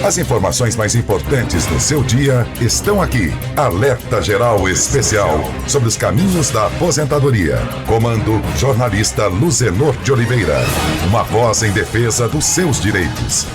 As informações mais importantes do seu dia estão aqui. Alerta Geral Especial sobre os caminhos da aposentadoria. Comando jornalista Luzenor de Oliveira. Uma voz em defesa dos seus direitos.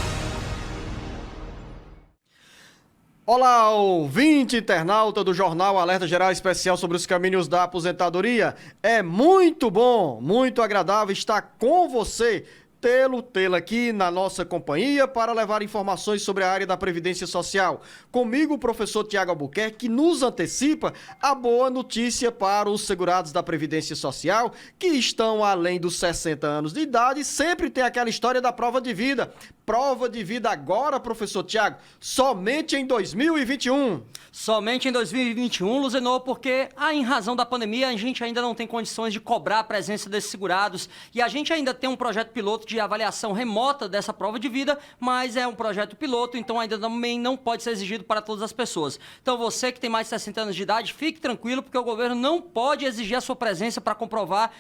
Olá, ouvinte internauta do Jornal Alerta Geral Especial sobre os caminhos da aposentadoria. É muito bom, muito agradável estar com você, tê-lo aqui na nossa companhia para levar informações sobre a área da Previdência Social. Comigo, o professor Tiago Albuquerque, que nos antecipa a boa notícia para os segurados da Previdência Social que estão além dos 60 anos de idade. Sempre tem aquela história da prova de vida. Prova de vida agora, professor Tiago, somente em 2021. Somente em 2021, Luzenor, porque em razão da pandemia a gente ainda não tem condições de cobrar a presença desses segurados e a gente ainda tem um projeto piloto de avaliação remota dessa prova de vida, mas é um projeto piloto, então ainda também não pode ser exigido para todas as pessoas. Então você que tem mais de 60 anos de idade, fique tranquilo, porque o governo não pode exigir a sua presença para comprovar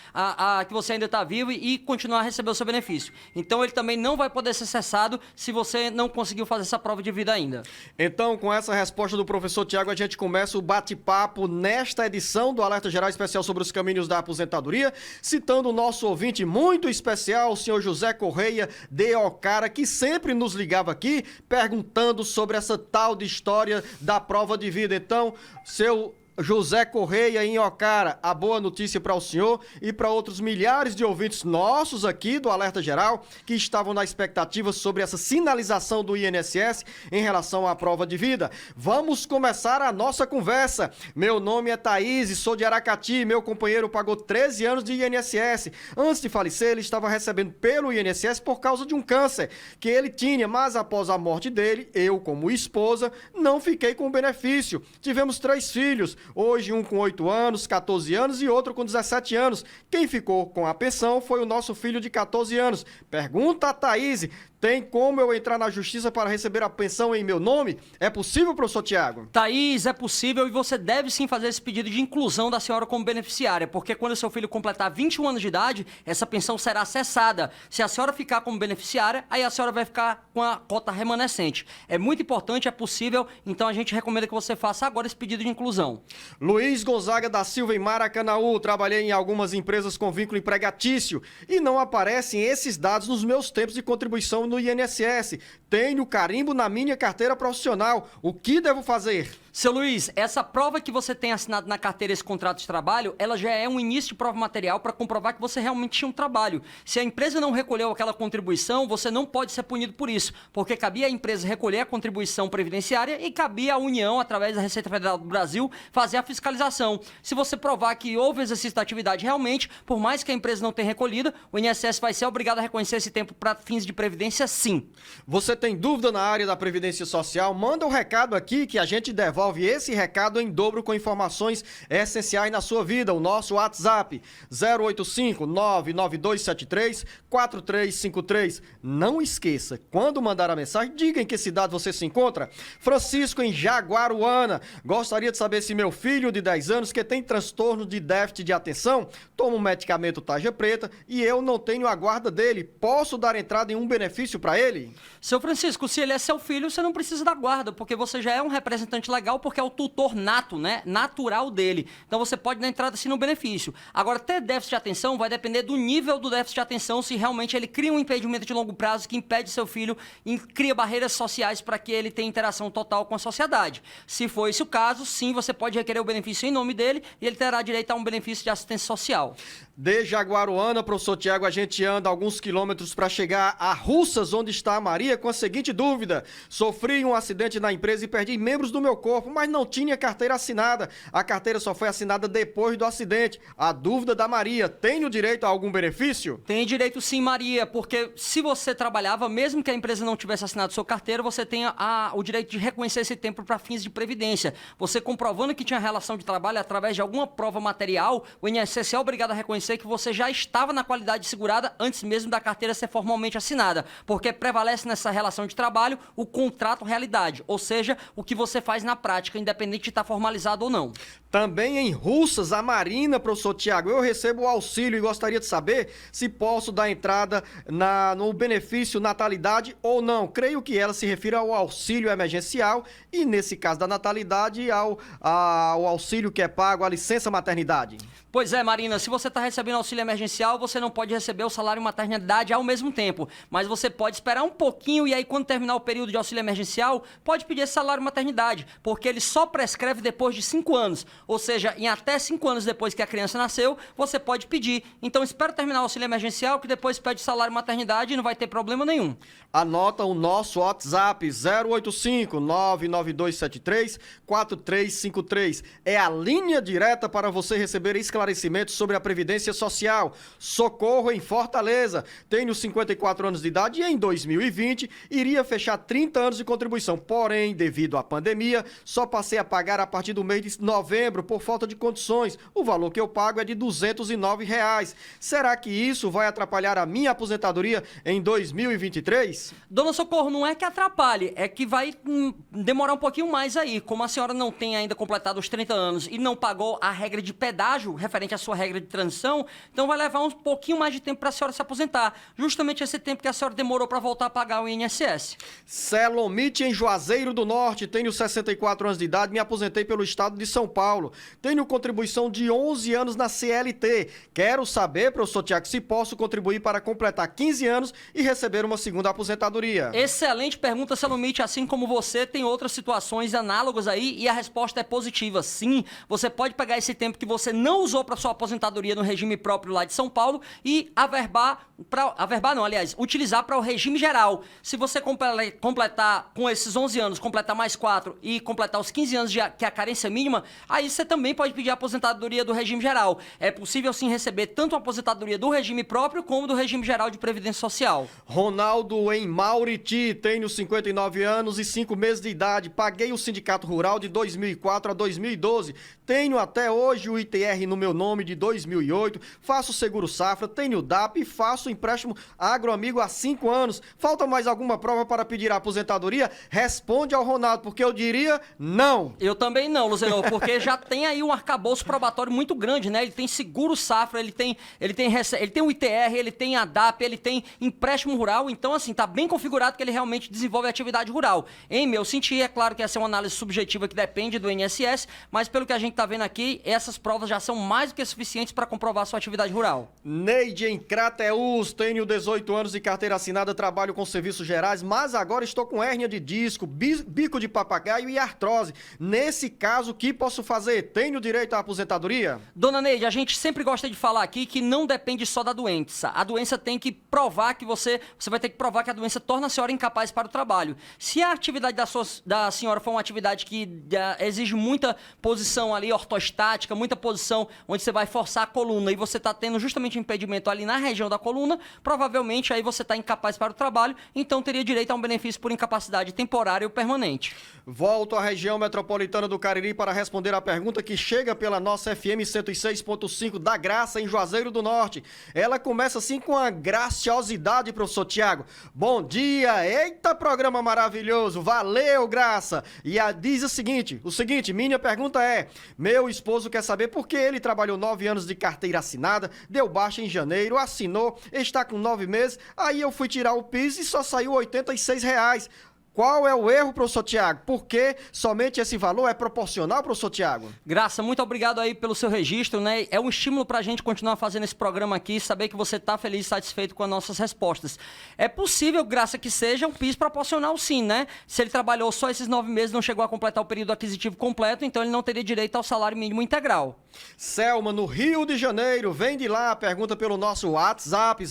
que você ainda está vivo e continuar a receber o seu benefício. Então ele também não vai poder ser cessado se você não conseguiu fazer essa prova de vida ainda. Então, com essa resposta do professor Tiago, a gente começa o bate-papo nesta edição do Alerta Geral Especial sobre os caminhos da aposentadoria, citando o nosso ouvinte muito especial, o senhor José Correia de Ocara, que sempre nos ligava aqui perguntando sobre essa tal de história da prova de vida. Então, seu José Correia em Ocara, a boa notícia para o senhor e para outros milhares de ouvintes nossos aqui do Alerta Geral que estavam na expectativa sobre essa sinalização do INSS em relação à prova de vida. Vamos começar a nossa conversa. Meu nome é Thaís, sou de Aracati, meu companheiro pagou 13 anos de INSS. Antes de falecer, ele estava recebendo pelo INSS por causa de um câncer que ele tinha, mas após a morte dele, eu como esposa, não fiquei com o benefício. Tivemos 3 filhos. Hoje um com 8 anos, 14 anos e outro com 17 anos. Quem ficou com a pensão foi o nosso filho de 14 anos. Pergunta a Thaís, tem como eu entrar na justiça para receber a pensão em meu nome? É possível, professor Tiago? Thaís, é possível e você deve sim fazer esse pedido de inclusão da senhora como beneficiária, porque quando seu filho completar 21 anos de idade, essa pensão será cessada. Se a senhora ficar como beneficiária, aí a senhora vai ficar com a cota remanescente. É muito importante, é possível, então a gente recomenda que você faça agora esse pedido de inclusão. Luiz Gonzaga da Silva em Maracanaú, trabalhei em algumas empresas com vínculo empregatício e não aparecem esses dados nos meus tempos de contribuição no INSS. Tenho carimbo na minha carteira profissional. O que devo fazer? Seu Luiz, essa prova que você tem assinado na carteira, esse contrato de trabalho, ela já é um início de prova material para comprovar que você realmente tinha um trabalho. Se a empresa não recolheu aquela contribuição, você não pode ser punido por isso, porque cabia à empresa recolher a contribuição previdenciária e cabia à União, através da Receita Federal do Brasil, fazer a fiscalização. Se você provar que houve exercício da atividade realmente, por mais que a empresa não tenha recolhido, o INSS vai ser obrigado a reconhecer esse tempo para fins de previdência, sim. Você tem dúvida na área da Previdência Social? Manda um recado aqui que a gente devolve esse recado em dobro com informações essenciais na sua vida. O nosso WhatsApp 085-99273-4353. Não esqueça, quando mandar a mensagem, diga em que cidade você se encontra. Francisco em Jaguaruana. Gostaria de saber se meu filho de 10 anos que tem transtorno de déficit de atenção toma um medicamento tarja preta e eu não tenho a guarda dele. Posso dar entrada em um benefício para ele? Seu Francisco, se ele é seu filho, você não precisa da guarda, porque você já é um representante legal, porque é o tutor nato, né? Natural dele. Então você pode dar entrada assim no benefício. Agora, ter déficit de atenção vai depender do nível do déficit de atenção, se realmente ele cria um impedimento de longo prazo que impede seu filho e cria barreiras sociais para que ele tenha interação total com a sociedade. Se for esse o caso, sim, você pode requerer o benefício em nome dele e ele terá direito a um benefício de assistência social. De Jaguaruana, professor Tiago, a gente anda alguns quilômetros para chegar a Russas, onde está a Maria, com a seguinte dúvida: sofri um acidente na empresa e perdi membros do meu corpo, mas não tinha carteira assinada. A carteira só foi assinada depois do acidente. A dúvida da Maria: tenho direito a algum benefício? Tem direito sim, Maria, porque se você trabalhava, mesmo que a empresa não tivesse assinado sua carteira, você tem o direito de reconhecer esse tempo para fins de previdência. Você comprovando que tinha relação de trabalho através de alguma prova material, o INSS é obrigado a reconhecer que você já estava na qualidade segurada antes mesmo da carteira ser formalmente assinada, porque prevalece nessa relação de trabalho o contrato realidade, ou seja, o que você faz na prática. prática, independente de estar formalizado ou não. Também em Russas, a Marina, professor Tiago, eu recebo o auxílio e gostaria de saber se posso dar entrada no benefício natalidade ou não. Creio que ela se refere ao auxílio emergencial e, nesse caso da natalidade, ao auxílio que é pago, a licença maternidade. Pois é, Marina, se você está recebendo auxílio emergencial, você não pode receber o salário maternidade ao mesmo tempo, mas você pode esperar um pouquinho e aí quando terminar o período de auxílio emergencial, pode pedir esse salário maternidade, porque ele só prescreve depois de 5 anos, ou seja, em até 5 anos depois que a criança nasceu, você pode pedir. Então espera terminar o auxílio emergencial que depois pede salário maternidade e não vai ter problema nenhum. Anota o nosso WhatsApp 085-99273-4353. É a linha direta para você receber esclarecimentos sobre a Previdência Social. Socorro em Fortaleza. Tenho 54 anos de idade e em 2020 iria fechar 30 anos de contribuição. Porém, devido à pandemia, só passei a pagar a partir do mês de novembro por falta de condições. O valor que eu pago é de R$ 209. Será que isso vai atrapalhar a minha aposentadoria em 2023? Dona Socorro, não é que atrapalhe, é que vai demorar um pouquinho mais aí. Como a senhora não tem ainda completado os 30 anos e não pagou a regra de pedágio referente à sua regra de transição, então vai levar um pouquinho mais de tempo para a senhora se aposentar. Justamente esse tempo que a senhora demorou para voltar a pagar o INSS. Celomite em Juazeiro do Norte. Tenho 64 anos de idade, me aposentei pelo estado de São Paulo. Tenho contribuição de 11 anos na CLT. Quero saber, professor Tiago, se posso contribuir para completar 15 anos e receber uma segunda aposentadoria. Excelente pergunta, Salomite. Assim como você, tem outras situações análogas aí e a resposta é positiva. Sim, você pode pegar esse tempo que você não usou para sua aposentadoria no regime próprio lá de São Paulo e utilizar para o regime geral. Se você completar com esses 11 anos, completar mais 4 e completar os 15 anos que é a carência mínima, aí você também pode pedir a aposentadoria do regime geral. É possível sim receber tanto a aposentadoria do regime próprio como do regime geral de previdência social. Ronaldo em Mauriti, tenho 59 anos e 5 meses de idade, paguei o Sindicato Rural de 2004 a 2012, tenho até hoje o ITR no meu nome de 2008, faço seguro safra, tenho DAP e faço empréstimo agroamigo há 5 anos. Falta mais alguma prova para pedir a aposentadoria? Responde ao Ronaldo, porque eu diria não. Eu também não, Luzenor, porque já tem aí um arcabouço probatório muito grande, né? Ele tem seguro safra, ele tem o ITR, ele tem a DAP, ele tem empréstimo rural, então assim, tá bem configurado que ele realmente desenvolve atividade rural. Em meu sentir, é claro que essa é uma análise subjetiva que depende do INSS, mas pelo que a gente tá vendo aqui, essas provas já são mais do que suficientes para comprovar sua atividade rural. Neide em Crateús, tenho 18 anos de carteira assinada, trabalho com serviços gerais, mas agora estou com hérnia de disco, bico de papagaio e artrose. Nesse caso, o que posso fazer? Tenho direito à aposentadoria? Dona Neide, a gente sempre gosta de falar aqui que não depende só da doença. A doença tem que provar que você vai ter que provar que a doença torna a senhora incapaz para o trabalho. Se a atividade da senhora for uma atividade que exige muita posição ali ortostática, muita posição onde você vai forçar a coluna e você está tendo justamente um impedimento ali na região da coluna, provavelmente aí você está incapaz para o trabalho, então teria direito a um benefício por incapacidade temporária ou permanente. Volto à região metropolitana do Cariri para responder a pergunta que chega pela nossa FM 106.5 da Graça, em Juazeiro do Norte. Ela começa assim com a graciosidade, professor Tiago. Bom dia, eita programa maravilhoso, valeu, Graça. E diz o seguinte, minha pergunta é, meu esposo quer saber por que ele trabalhou 9 anos de carteira assinada, deu baixa em janeiro, assinou, está com 9 meses, aí eu fui tirar o PIS e só saiu R$ 86. Qual é o erro, professor Tiago? Por que somente esse valor é proporcional, professor Tiago? Graça, muito obrigado aí pelo seu registro, né? É um estímulo pra gente continuar fazendo esse programa aqui, saber que você tá feliz e satisfeito com as nossas respostas. É possível, Graça, que seja um PIS proporcional sim, né? Se ele trabalhou só esses 9 meses, não chegou a completar o período aquisitivo completo, então ele não teria direito ao salário mínimo integral. Selma, no Rio de Janeiro, vem de lá, pergunta pelo nosso WhatsApp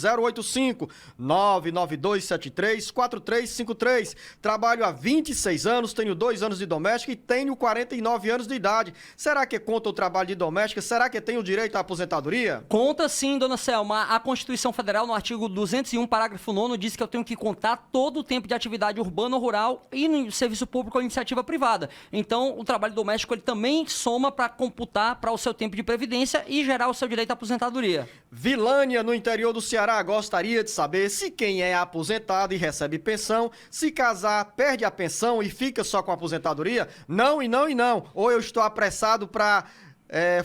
085-99273-4353. Trabalho há 26 anos, tenho 2 anos de doméstica e tenho 49 anos de idade. Será que conta o trabalho de doméstica? Será que tenho direito à aposentadoria? Conta sim, dona Selma. A Constituição Federal, no artigo 201, parágrafo 9º, diz que eu tenho que contar todo o tempo de atividade urbana ou rural e no serviço público ou iniciativa privada. Então, o trabalho doméstico ele também soma para computar para o seu tempo de previdência e gerar o seu direito à aposentadoria. Vilânia, no interior do Ceará, gostaria de saber se quem é aposentado e recebe pensão, se casar, perde a pensão e fica só com a aposentadoria? Não e não e não. Ou eu estou apressado para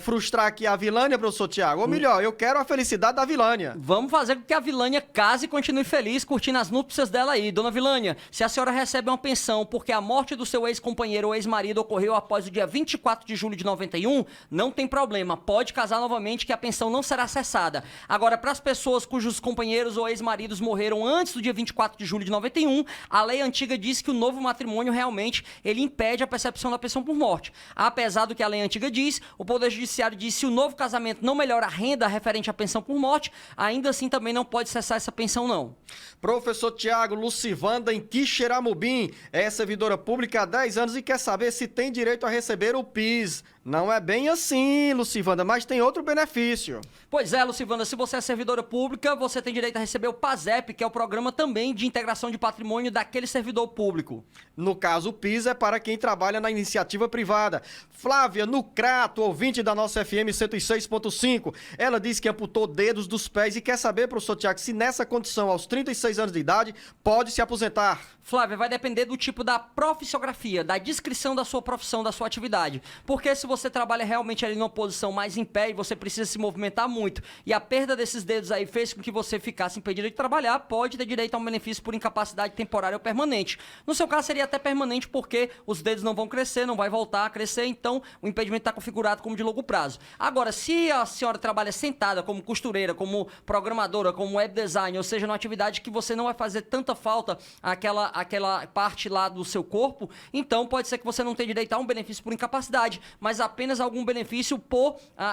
frustrar aqui a Vilânia, professor Tiago? Ou melhor, eu quero a felicidade da Vilânia. Vamos fazer com que a Vilânia case e continue feliz, curtindo as núpcias dela aí. Dona Vilânia, se a senhora recebe uma pensão porque a morte do seu ex-companheiro ou ex-marido ocorreu após o dia 24 de julho de 91, não tem problema, pode casar novamente que a pensão não será cessada. Agora, para as pessoas cujos companheiros ou ex-maridos morreram antes do dia 24 de julho de 91, a lei antiga diz que o novo matrimônio realmente ele impede a percepção da pensão por morte. Apesar do que a lei antiga diz, o Poder Judiciário diz que se o novo casamento não melhora a renda referente à pensão por morte, ainda assim também não pode cessar essa pensão, não. Professor Tiago, Lucivanda em Quixeramobim é servidora pública há 10 anos e quer saber se tem direito a receber o PIS. Não é bem assim, Lucivanda, mas tem outro benefício. Pois é, Lucivanda, se você é servidora pública, você tem direito a receber o PASEP, que é o programa também de integração de patrimônio daquele servidor público. No caso, o PIS é para quem trabalha na iniciativa privada. Flávia, no Crato, ouvinte da nossa FM 106.5, ela diz que amputou dedos dos pés e quer saber, professor Tiago, se nessa condição, aos 36 anos de idade, pode se aposentar. Flávia, vai depender do tipo da profissiografia, da descrição da sua profissão, da sua atividade. Porque se você trabalha realmente ali numa posição mais em pé e você precisa se movimentar muito, e a perda desses dedos aí fez com que você ficasse impedido de trabalhar, pode ter direito a um benefício por incapacidade temporária ou permanente. No seu caso, seria até permanente porque os dedos não vão crescer, não vai voltar a crescer, então o impedimento está configurado como de longo prazo. Agora, se a senhora trabalha sentada como costureira, como programadora, como web design, ou seja, numa atividade que você não vai fazer tanta falta aquela parte lá do seu corpo, então pode ser que você não tenha direito a um benefício por incapacidade, mas apenas algum benefício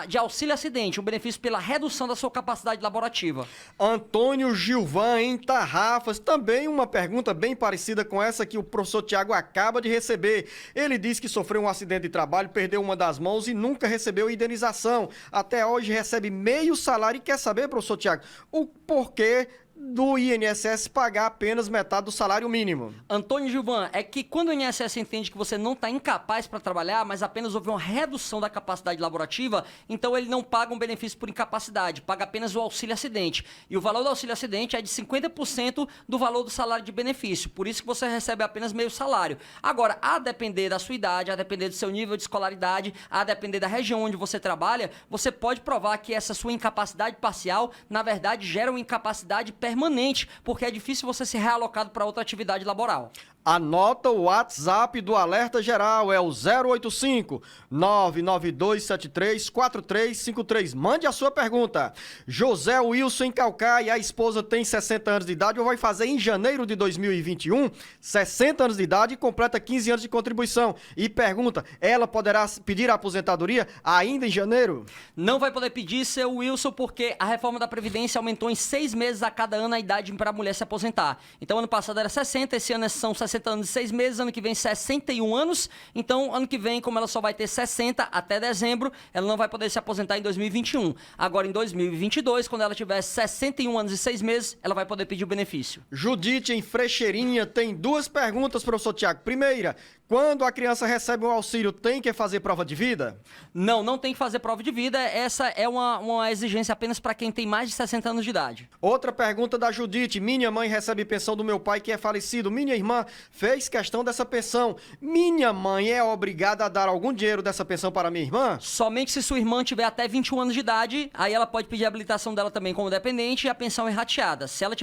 de auxílio acidente, um benefício pela redução da sua capacidade laborativa. Antônio Gilvan em Tarrafas, também uma pergunta bem parecida com essa que o professor Tiago acaba de receber. Ele diz que sofreu um acidente de trabalho, perdeu uma das mãos e nunca recebeu indenização. Até hoje recebe meio salário e quer saber, professor Tiago, o porquê do INSS pagar apenas metade do salário mínimo. Antônio Gilvan, é que quando o INSS entende que você não está incapaz para trabalhar, mas apenas houve uma redução da capacidade laborativa, então ele não paga um benefício por incapacidade, paga apenas o auxílio acidente. E o valor do auxílio acidente é de 50% do valor do salário de benefício, por isso que você recebe apenas meio salário. Agora, a depender da sua idade, a depender do seu nível de escolaridade, a depender da região onde você trabalha, você pode provar que essa sua incapacidade parcial, na verdade, gera uma incapacidade permanente, porque é difícil você ser realocado para outra atividade laboral. Anota o WhatsApp do Alerta Geral, é o 085 99273 4353. Mande a sua pergunta. José Wilson em Caucaia, a esposa tem 60 anos de idade ou vai fazer em janeiro de 2021 60 anos de idade e completa 15 anos de contribuição. E pergunta, ela poderá pedir a aposentadoria ainda em janeiro? Não vai poder pedir, seu Wilson, porque a reforma da Previdência aumentou em 6 meses a cada ano a idade para a mulher se aposentar. Então, ano passado era 60, esse ano são 60 anos e 6 meses, ano que vem 61 anos, então ano que vem, como ela só vai ter 60 até dezembro, ela não vai poder se aposentar em 2021. Agora em 2022, quando ela tiver 61 anos e 6 meses, ela vai poder pedir o benefício. Judite em Frecheirinha tem duas perguntas, professor Tiago. Primeira, quando a criança recebe um auxílio, tem que fazer prova de vida? Não, não tem que fazer prova de vida, essa é uma exigência apenas para quem tem mais de 60 anos de idade. Outra pergunta da Judite, minha mãe recebe pensão do meu pai que é falecido, minha irmã fez questão dessa pensão, minha mãe é obrigada a dar algum dinheiro dessa pensão para minha irmã? Somente se sua irmã tiver até 21 anos de idade, aí ela pode pedir a habilitação dela também como dependente e a pensão é rateada. Se ela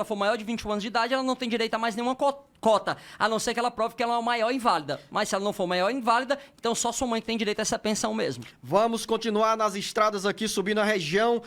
for maior de 21 anos de idade, ela não tem direito a mais nenhuma cota, a não ser que ela prove que ela é uma maior inválida. Mas se ela não for maior inválida, então só sua mãe que tem direito a essa pensão mesmo. Vamos continuar nas estradas aqui, subindo a região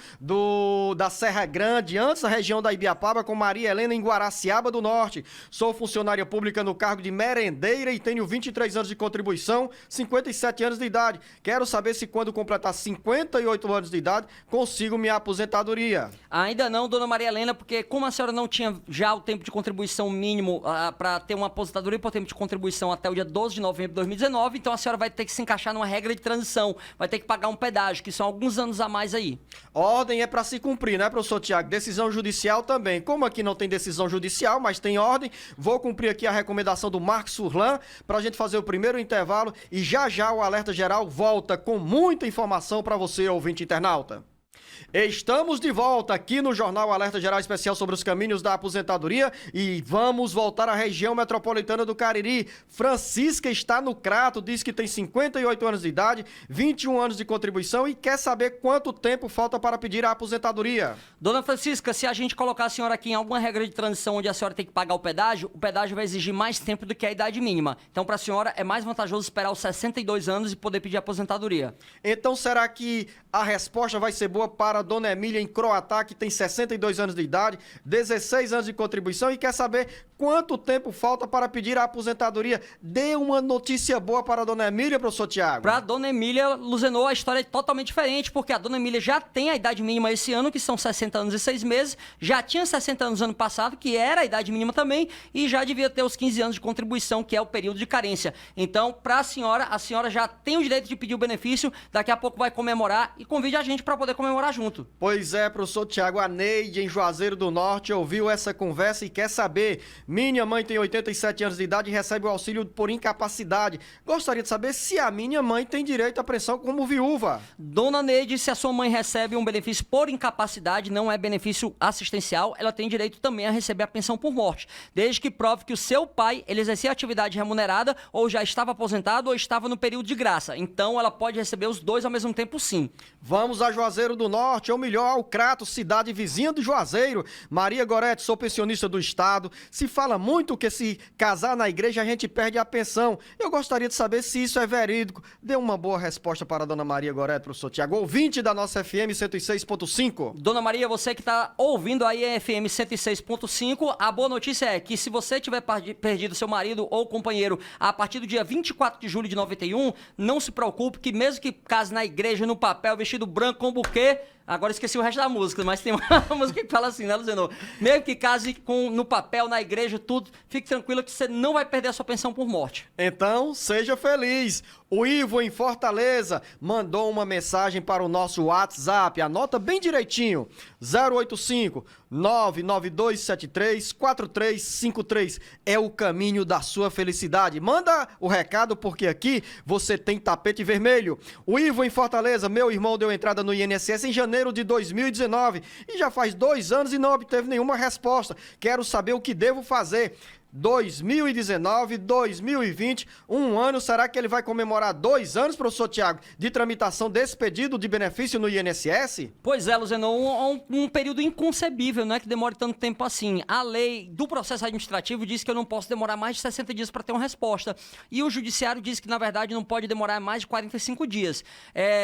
da Serra Grande, antes a região da Ibiapaba, com Maria Helena em Guaraciaba do Norte. Sou funcionária pública no cargo de merendeira e tenho 23 anos de contribuição, 57 anos de idade. Quero saber se quando completar 58 anos de idade, consigo minha aposentadoria. Ainda não, dona Maria Helena, porque como a senhora não tinha já o tempo de contribuição mínimo para ter uma aposentadoria por tempo de contribuição até o dia 12 de novembro de 2019, então a senhora vai ter que se encaixar numa regra de transição, vai ter que pagar um pedágio, que são alguns anos a mais aí. Ordem é para se cumprir, né, professor Tiago? Decisão judicial também. Como aqui não tem decisão judicial, mas tem ordem, vou cumprir aqui a recomendação do Marcos Furlan para a gente fazer o primeiro intervalo e já já o Alerta Geral volta com muita informação para você, ouvinte internauta. Estamos de volta aqui no Jornal Alerta Geral Especial sobre os caminhos da aposentadoria e vamos voltar à região metropolitana do Cariri. Francisca está no Crato, diz que tem 58 anos de idade, 21 anos de contribuição e quer saber quanto tempo falta para pedir a aposentadoria. Dona Francisca, se a gente colocar a senhora aqui em alguma regra de transição onde a senhora tem que pagar o pedágio vai exigir mais tempo do que a idade mínima. Então, para a senhora, é mais vantajoso esperar os 62 anos e poder pedir a aposentadoria. Então, será que a resposta vai ser boa para a Dona Emília em Croatá, que tem 62 anos de idade, 16 anos de contribuição e quer saber quanto tempo falta para pedir a aposentadoria? Dê uma notícia boa para a Dona Emília, professor Tiago. Para a Dona Emília, Luzenor, a história é totalmente diferente, porque a Dona Emília já tem a idade mínima esse ano, que são 60 anos e 6 meses, já tinha 60 anos ano passado, que era a idade mínima também, e já devia ter os 15 anos de contribuição, que é o período de carência. Então, para a senhora já tem o direito de pedir o benefício, daqui a pouco vai comemorar e convide a gente para poder comemorar junto. Pois é, professor Tiago, a Neide, em Juazeiro do Norte, ouviu essa conversa e quer saber. Minha mãe tem 87 anos de idade e recebe o auxílio por incapacidade. Gostaria de saber se a minha mãe tem direito à pensão como viúva. Dona Neide, se a sua mãe recebe um benefício por incapacidade, não é benefício assistencial, ela tem direito também a receber a pensão por morte, desde que prove que o seu pai, ele exercia atividade remunerada ou já estava aposentado ou estava no período de graça. Então, ela pode receber os dois ao mesmo tempo, sim. Vamos a Juazeiro do Norte, ou melhor, ao Crato, cidade vizinha de Juazeiro. Maria Gorete, sou pensionista do Estado. Se fala muito que se casar na igreja a gente perde a pensão. Eu gostaria de saber se isso é verídico. Dê uma boa resposta para a Dona Maria Gorete, professor Tiago, ouvinte da nossa FM 106.5. Dona Maria, você que está ouvindo aí a FM 106.5, a boa notícia é que se você tiver perdido seu marido ou companheiro a partir do dia 24 de julho de 91, não se preocupe que mesmo que case na igreja, no papel, vestido branco com buquê, agora esqueci o resto da música, mas tem uma música que fala assim, né, Luzenor? Mesmo que case no papel, na igreja, tudo, fique tranquilo que você não vai perder a sua pensão por morte. Então, seja feliz. O Ivo, em Fortaleza, mandou uma mensagem para o nosso WhatsApp. Anota bem direitinho. 085 99273 4353. É o caminho da sua felicidade. Manda o recado porque aqui você tem tapete vermelho. O Ivo, em Fortaleza, meu irmão deu entrada no INSS em janeiro de 2019 e já faz 2 anos e não obteve nenhuma resposta. Quero saber o que devo fazer. 2019, 2020, 1 ano, será que ele vai comemorar 2 anos, professor Tiago, de tramitação desse pedido de benefício no INSS? Pois é, Luzenor, um período inconcebível, não é que demore tanto tempo assim. A lei do processo administrativo diz que eu não posso demorar mais de 60 dias para ter uma resposta. E o judiciário diz que, na verdade, não pode demorar mais de 45 dias.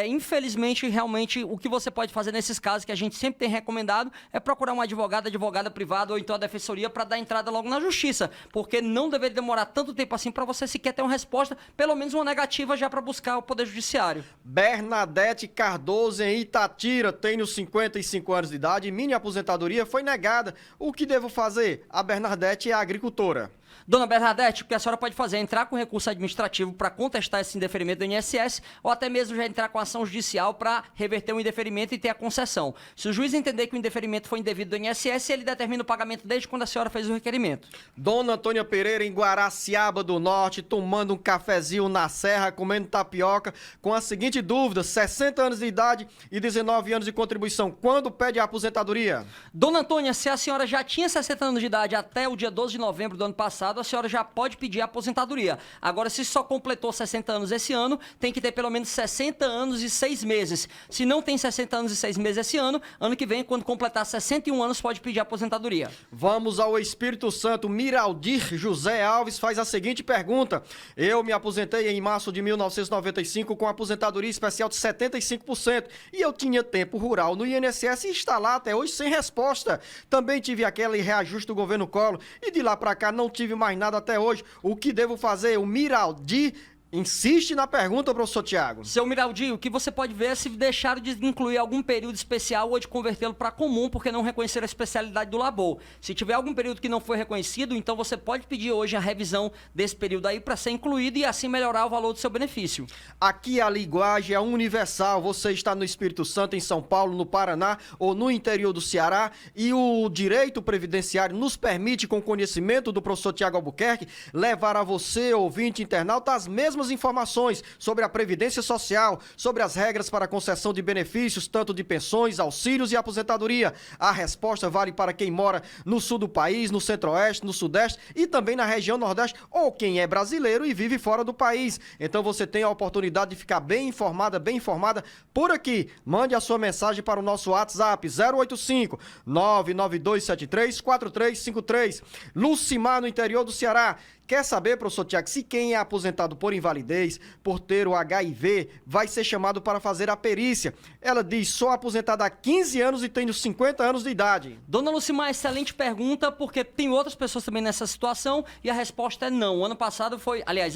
Infelizmente, realmente, o que você pode fazer nesses casos, que a gente sempre tem recomendado, é procurar um advogada privada ou então a defensoria para dar entrada logo na justiça. Porque não deveria demorar tanto tempo assim para você sequer ter uma resposta, pelo menos uma negativa já para buscar o Poder Judiciário. Bernadette Cardoso, em Itatira, tenho 55 anos de idade e minha aposentadoria foi negada. O que devo fazer? A Bernadette é agricultora. Dona Bernadette, o que a senhora pode fazer é entrar com recurso administrativo para contestar esse indeferimento do INSS ou até mesmo já entrar com ação judicial para reverter o indeferimento e ter a concessão. Se o juiz entender que o indeferimento foi indevido do INSS, ele determina o pagamento desde quando a senhora fez o requerimento. Dona Antônia Pereira, em Guaraciaba do Norte, tomando um cafezinho na serra, comendo tapioca, com a seguinte dúvida: 60 anos de idade e 19 anos de contribuição. Quando pede a aposentadoria? Dona Antônia, se a senhora já tinha 60 anos de idade até o dia 12 de novembro do ano passado, a senhora já pode pedir a aposentadoria. Agora, se só completou 60 anos esse ano, tem que ter pelo menos 60 anos e 6 meses. Se não tem 60 anos e 6 meses esse ano que vem, quando completar 61 anos, pode pedir a aposentadoria. Vamos ao Espírito Santo. Miraldir José Alves faz a seguinte pergunta: eu me aposentei em março de 1995 com aposentadoria especial de 75% e eu tinha tempo rural no INSS e está lá até hoje sem resposta. Também tive aquele reajuste do governo Collor e de lá para cá não tive mais nada até hoje. O que devo fazer? O Miraldi insiste na pergunta, professor Tiago. Seu Miraldi, o que você pode ver é se deixaram de incluir algum período especial ou de convertê-lo para comum, porque não reconheceram a especialidade do labor. Se tiver algum período que não foi reconhecido, então você pode pedir hoje a revisão desse período aí para ser incluído e assim melhorar o valor do seu benefício. Aqui a linguagem é universal. Você está no Espírito Santo, em São Paulo, no Paraná ou no interior do Ceará e o direito previdenciário nos permite, com conhecimento do professor Tiago Albuquerque, levar a você, ouvinte internauta, as mesmas mesmas informações sobre a Previdência Social, sobre as regras para a concessão de benefícios, tanto de pensões, auxílios e aposentadoria? A resposta vale para quem mora no sul do país, no centro-oeste, no sudeste e também na região nordeste, ou quem é brasileiro e vive fora do país. Então você tem a oportunidade de ficar bem informada por aqui. Mande a sua mensagem para o nosso WhatsApp 085 99273 4353. Lucimar, no interior do Ceará. Quer saber, professor Tiago, se quem é aposentado por invalidez, por ter o HIV, vai ser chamado para fazer a perícia? Ela diz, sou aposentada há 15 anos e tenho 50 anos de idade. Dona Lucimar, excelente pergunta, porque tem outras pessoas também nessa situação e a resposta é não. O ano passado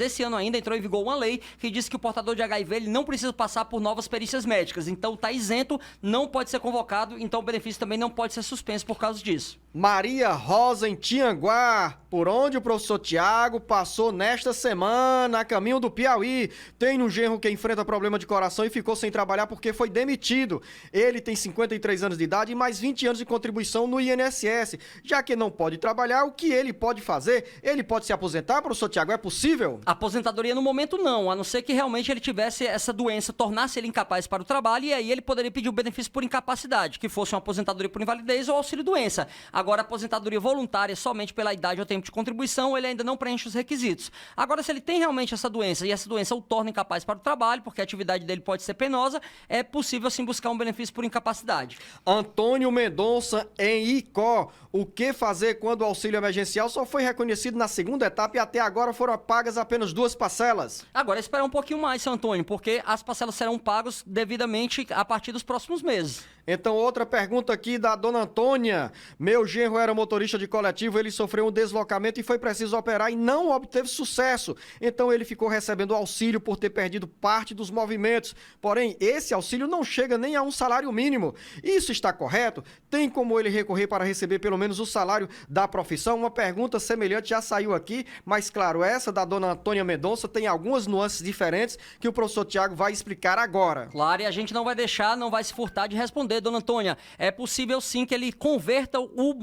esse ano ainda entrou em vigor uma lei que diz que o portador de HIV ele não precisa passar por novas perícias médicas. Então está isento, não pode ser convocado, então o benefício também não pode ser suspenso por causa disso. Maria Rosa, em Tianguá, por onde o professor Tiago passou nesta semana, a caminho do Piauí. Tem um genro que enfrenta problema de coração e ficou sem trabalhar porque foi demitido. Ele tem 53 anos de idade e mais 20 anos de contribuição no INSS. Já que não pode trabalhar, o que ele pode fazer? Ele pode se aposentar, professor Tiago? É possível? Aposentadoria no momento não, a não ser que realmente ele tivesse essa doença, tornasse ele incapaz para o trabalho e aí ele poderia pedir o benefício por incapacidade, que fosse uma aposentadoria por invalidez ou auxílio-doença. Agora, a aposentadoria voluntária somente pela idade ou tempo de contribuição, ele ainda não preenche os requisitos. Agora, se ele tem realmente essa doença e essa doença o torna incapaz para o trabalho, porque a atividade dele pode ser penosa, é possível sim buscar um benefício por incapacidade. Antônio Mendonça, em Icó. O que fazer quando o auxílio emergencial só foi reconhecido na segunda etapa e até agora foram pagas apenas 2 parcelas? Agora, esperar um pouquinho mais, seu Antônio, porque as parcelas serão pagas devidamente a partir dos próximos meses. Então, outra pergunta aqui da dona Antônia. Meu genro era motorista de coletivo, ele sofreu um deslocamento e foi preciso operar e não obteve sucesso. Então, ele ficou recebendo auxílio por ter perdido parte dos movimentos. Porém, esse auxílio não chega nem a um salário mínimo. Isso está correto? Tem como ele recorrer para receber pelo menos o salário da profissão? Uma pergunta semelhante já saiu aqui, mas claro, essa da dona Antônia Mendonça tem algumas nuances diferentes que o professor Tiago vai explicar agora. Claro, e a gente não vai deixar, não vai se furtar de responder, dona Antônia. É possível sim que ele converta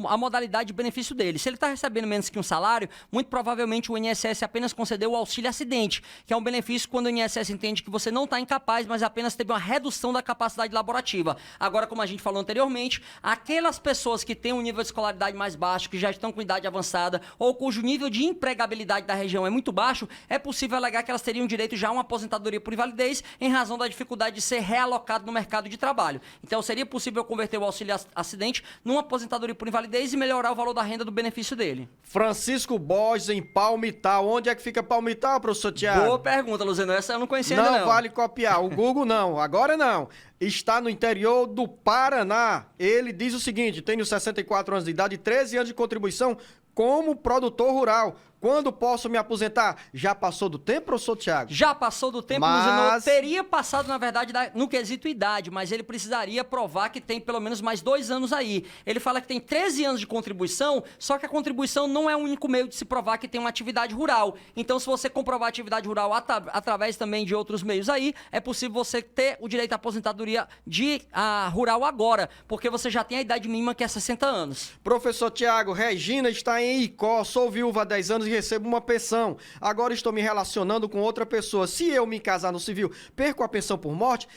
a modalidade de benefício dele. Se ele está recebendo menos que um salário, muito provavelmente o INSS apenas concedeu o auxílio acidente, que é um benefício quando o INSS entende que você não está incapaz, mas apenas teve uma redução da capacidade laborativa. Agora, como a gente falou anteriormente, aquelas pessoas que têm um nível de escolaridade mais baixo, que já estão com idade avançada ou cujo nível de empregabilidade da região é muito baixo, é possível alegar que elas teriam direito já a uma aposentadoria por invalidez em razão da dificuldade de ser realocado no mercado de trabalho. Então, seria possível converter o auxílio acidente numa aposentadoria por invalidez e melhorar o valor da renda do benefício dele. Francisco Borges, em Palmital. Onde é que fica Palmital, professor Tiago? Boa pergunta, Luziano. Essa eu não conhecia ainda, não. Não vale copiar. O Google não. Agora não. Está no interior do Paraná. Ele diz o seguinte: tenho 64 anos de idade e 13 anos de contribuição como produtor rural. Quando posso me aposentar? Já passou do tempo, professor Tiago? Já passou do tempo, Luziano. Teria passado, na verdade, no quesito idade, mas ele precisaria provar que tem pelo menos mais 2 anos aí. Ele fala que tem 13 anos de contribuição, só que a contribuição não é o único meio de se provar que tem uma atividade rural. Então, se você comprovar a atividade rural através também de outros meios aí, é possível você ter o direito à aposentadoria rural agora, porque você já tem a idade mínima que é 60 anos. Professor Tiago, Regina está em Icó, sou viúva há 10 anos e recebo uma pensão. Agora estou me relacionando com outra pessoa. Se eu me casar no civil, perco a pensão por morte?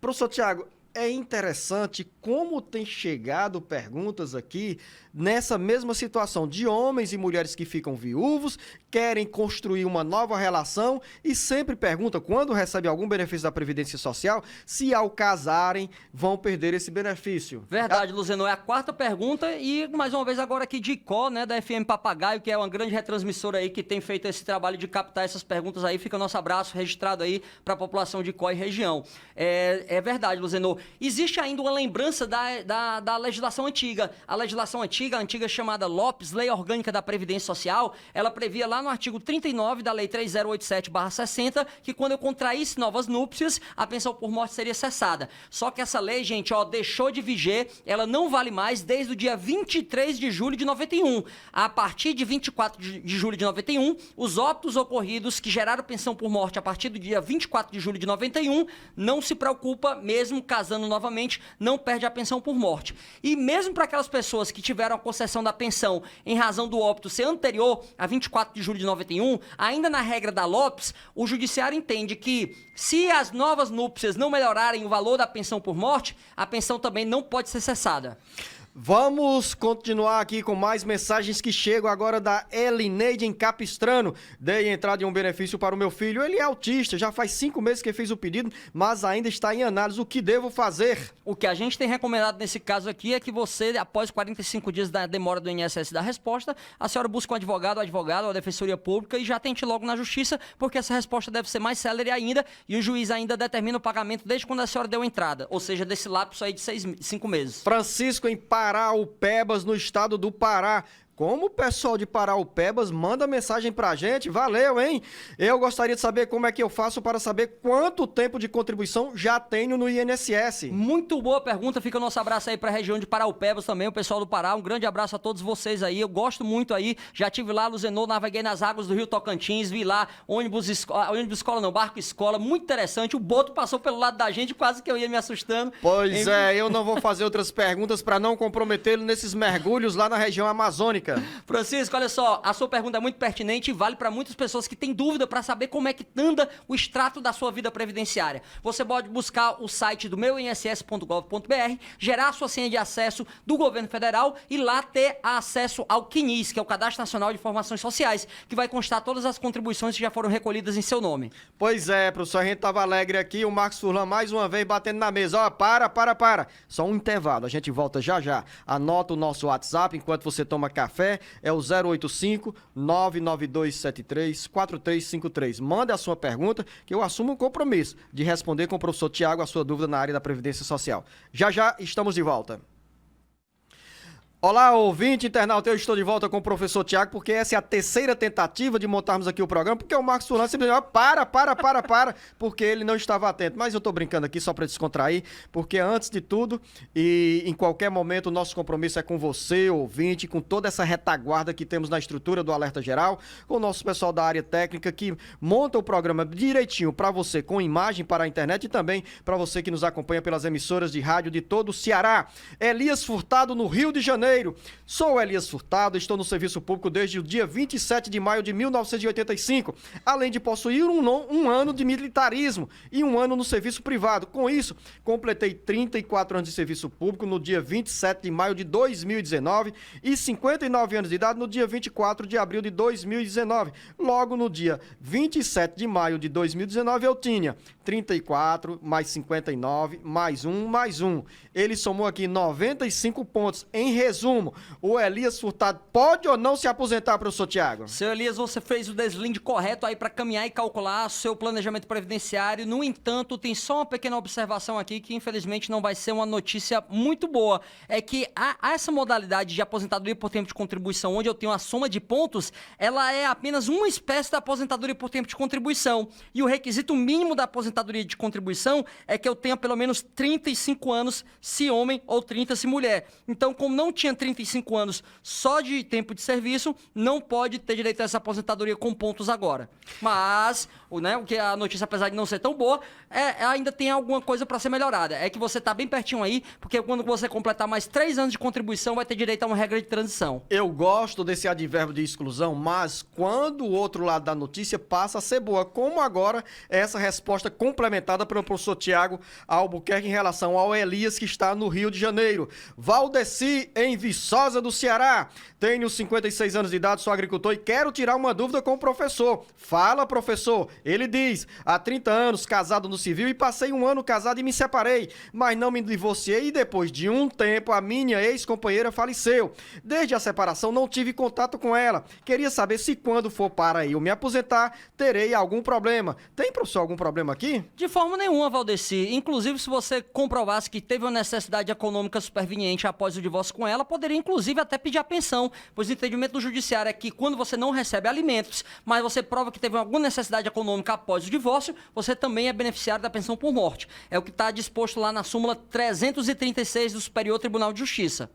Professor Tiago, é interessante como tem chegado perguntas aqui nessa mesma situação de homens e mulheres que ficam viúvos, querem construir uma nova relação e sempre perguntam, quando recebem algum benefício da Previdência Social, se ao casarem vão perder esse benefício. Verdade, Luziano, é a 4ª pergunta e mais uma vez agora aqui de Icó, né, da FM Papagaio, que é uma grande retransmissora aí que tem feito esse trabalho de captar essas perguntas aí. Fica nosso abraço registrado aí para a população de Icó e região. É verdade, Luziano. Existe ainda uma lembrança da legislação antiga. A legislação antiga, a antiga chamada Lopes, Lei Orgânica da Previdência Social, ela previa lá no artigo 39 da Lei 3087/60 que quando eu contraísse novas núpcias, a pensão por morte seria cessada. Só que essa lei, gente, deixou de viger, ela não vale mais desde o dia 23 de julho de 91. A partir de 24 de julho de 91, os óbitos ocorridos que geraram pensão por morte a partir do dia 24 de julho de 91, não se preocupa, mesmo casado casando novamente, não perde a pensão por morte. E mesmo para aquelas pessoas que tiveram a concessão da pensão em razão do óbito ser anterior a 24 de julho de 91, ainda na regra da Lopes, o judiciário entende que se as novas núpcias não melhorarem o valor da pensão por morte, a pensão também não pode ser cessada. Vamos continuar aqui com mais mensagens que chegam agora da Elineide em Capistrano. Dei entrada em um benefício para o meu filho. Ele é autista, já faz 5 meses que fez o pedido, mas ainda está em análise. O que devo fazer? O que a gente tem recomendado nesse caso aqui é que você, após 45 dias da demora do INSS da resposta, a senhora busque um advogado ou a Defensoria Pública e já tente logo na Justiça, porque essa resposta deve ser mais célere ainda e o juiz ainda determina o pagamento desde quando a senhora deu entrada, ou seja, desse lapso aí de 5 meses. Francisco em Paraupebas, no estado do Pará. Como o pessoal de Paraupebas manda mensagem pra gente, valeu, hein? Eu gostaria de saber como é que eu faço para saber quanto tempo de contribuição já tenho no INSS. Muito boa pergunta, fica o nosso abraço aí pra região de Paraupebas também, o pessoal do Pará, um grande abraço a todos vocês aí, eu gosto muito aí, já tive lá, Luzenor, naveguei nas águas do Rio Tocantins, vi lá barco escola, muito interessante, o boto passou pelo lado da gente, quase que eu ia me assustando. Pois eu não vou fazer outras perguntas para não comprometê-lo nesses mergulhos lá na região amazônica. Francisco, olha só, a sua pergunta é muito pertinente e vale para muitas pessoas que têm dúvida para saber como é que anda o extrato da sua vida previdenciária. Você pode buscar o site do meuinss.gov.br, gerar a sua senha de acesso do governo federal e lá ter acesso ao CNIS, que é o Cadastro Nacional de Informações Sociais, que vai constar todas as contribuições que já foram recolhidas em seu nome. Pois é, professor, a gente tava alegre aqui, o Marcos Furlan mais uma vez batendo na mesa. Ó, para. Só um intervalo, a gente volta já. Anota o nosso WhatsApp enquanto você toma café. É o 085-99273-4353. Manda a sua pergunta que eu assumo o compromisso de responder com o professor Tiago a sua dúvida na área da Previdência Social. Já estamos de volta. Olá, ouvinte, internauta, eu estou de volta com o professor Tiago, porque essa é a terceira tentativa de montarmos aqui o programa, porque o Marcos Furlan simplesmente, para, porque ele não estava atento. Mas eu estou brincando aqui só para descontrair, porque antes de tudo, e em qualquer momento, o nosso compromisso é com você, ouvinte, com toda essa retaguarda que temos na estrutura do Alerta Geral, com o nosso pessoal da área técnica que monta o programa direitinho para você, com imagem para a internet e também para você que nos acompanha pelas emissoras de rádio de todo o Ceará. Elias Furtado, no Rio de Janeiro. Sou Elias Furtado, estou no serviço público desde o dia 27 de maio de 1985, além de possuir um ano de militarismo e um ano no serviço privado. Com isso, completei 34 anos de serviço público no dia 27 de maio de 2019 e 59 anos de idade no dia 24 de abril de 2019. Logo, no dia 27 de maio de 2019, eu tinha 34, mais 59, mais um. Ele somou aqui 95 pontos. Em resumo, o Elias Furtado pode ou não se aposentar, professor Tiago? Seu Elias, você fez o deslinde correto aí para caminhar e calcular seu planejamento previdenciário. No entanto, tem só uma pequena observação aqui que infelizmente não vai ser uma notícia muito boa. É que essa modalidade de aposentadoria por tempo de contribuição, onde eu tenho a soma de pontos, ela é apenas uma espécie da aposentadoria por tempo de contribuição. E o requisito mínimo da aposentadoria de contribuição é que eu tenha pelo menos 35 anos se homem ou 30 se mulher. Então, como não tinha 35 anos só de tempo de serviço, não pode ter direito a essa aposentadoria com pontos agora. Mas, o que a notícia, apesar de não ser tão boa, ainda tem alguma coisa para ser melhorada. É que você está bem pertinho aí, porque quando você completar mais 3 anos de contribuição, vai ter direito a uma regra de transição. Eu gosto desse advérbio de exclusão, mas quando o outro lado da notícia passa a ser boa, como agora essa resposta complementada pelo professor Tiago Albuquerque em relação ao Elias, que está no Rio de Janeiro. Valdeci, em Viçosa do Ceará. Tenho 56 anos de idade, sou agricultor e quero tirar uma dúvida com o professor. Fala, professor. Ele diz, há 30 anos, casado no civil e passei 1 ano casado e me separei, mas não me divorciei e depois de um tempo a minha ex-companheira faleceu. Desde a separação não tive contato com ela. Queria saber se quando for para eu me aposentar, terei algum problema. Tem, professor, algum problema aqui? De forma nenhuma, Valdeci. Inclusive, se você comprovasse que teve uma necessidade econômica superveniente após o divórcio com ela, poderia inclusive até pedir a pensão, pois o entendimento do judiciário é que quando você não recebe alimentos, mas você prova que teve alguma necessidade econômica após o divórcio, você também é beneficiário da pensão por morte. É o que está disposto lá na súmula 336 do Superior Tribunal de Justiça.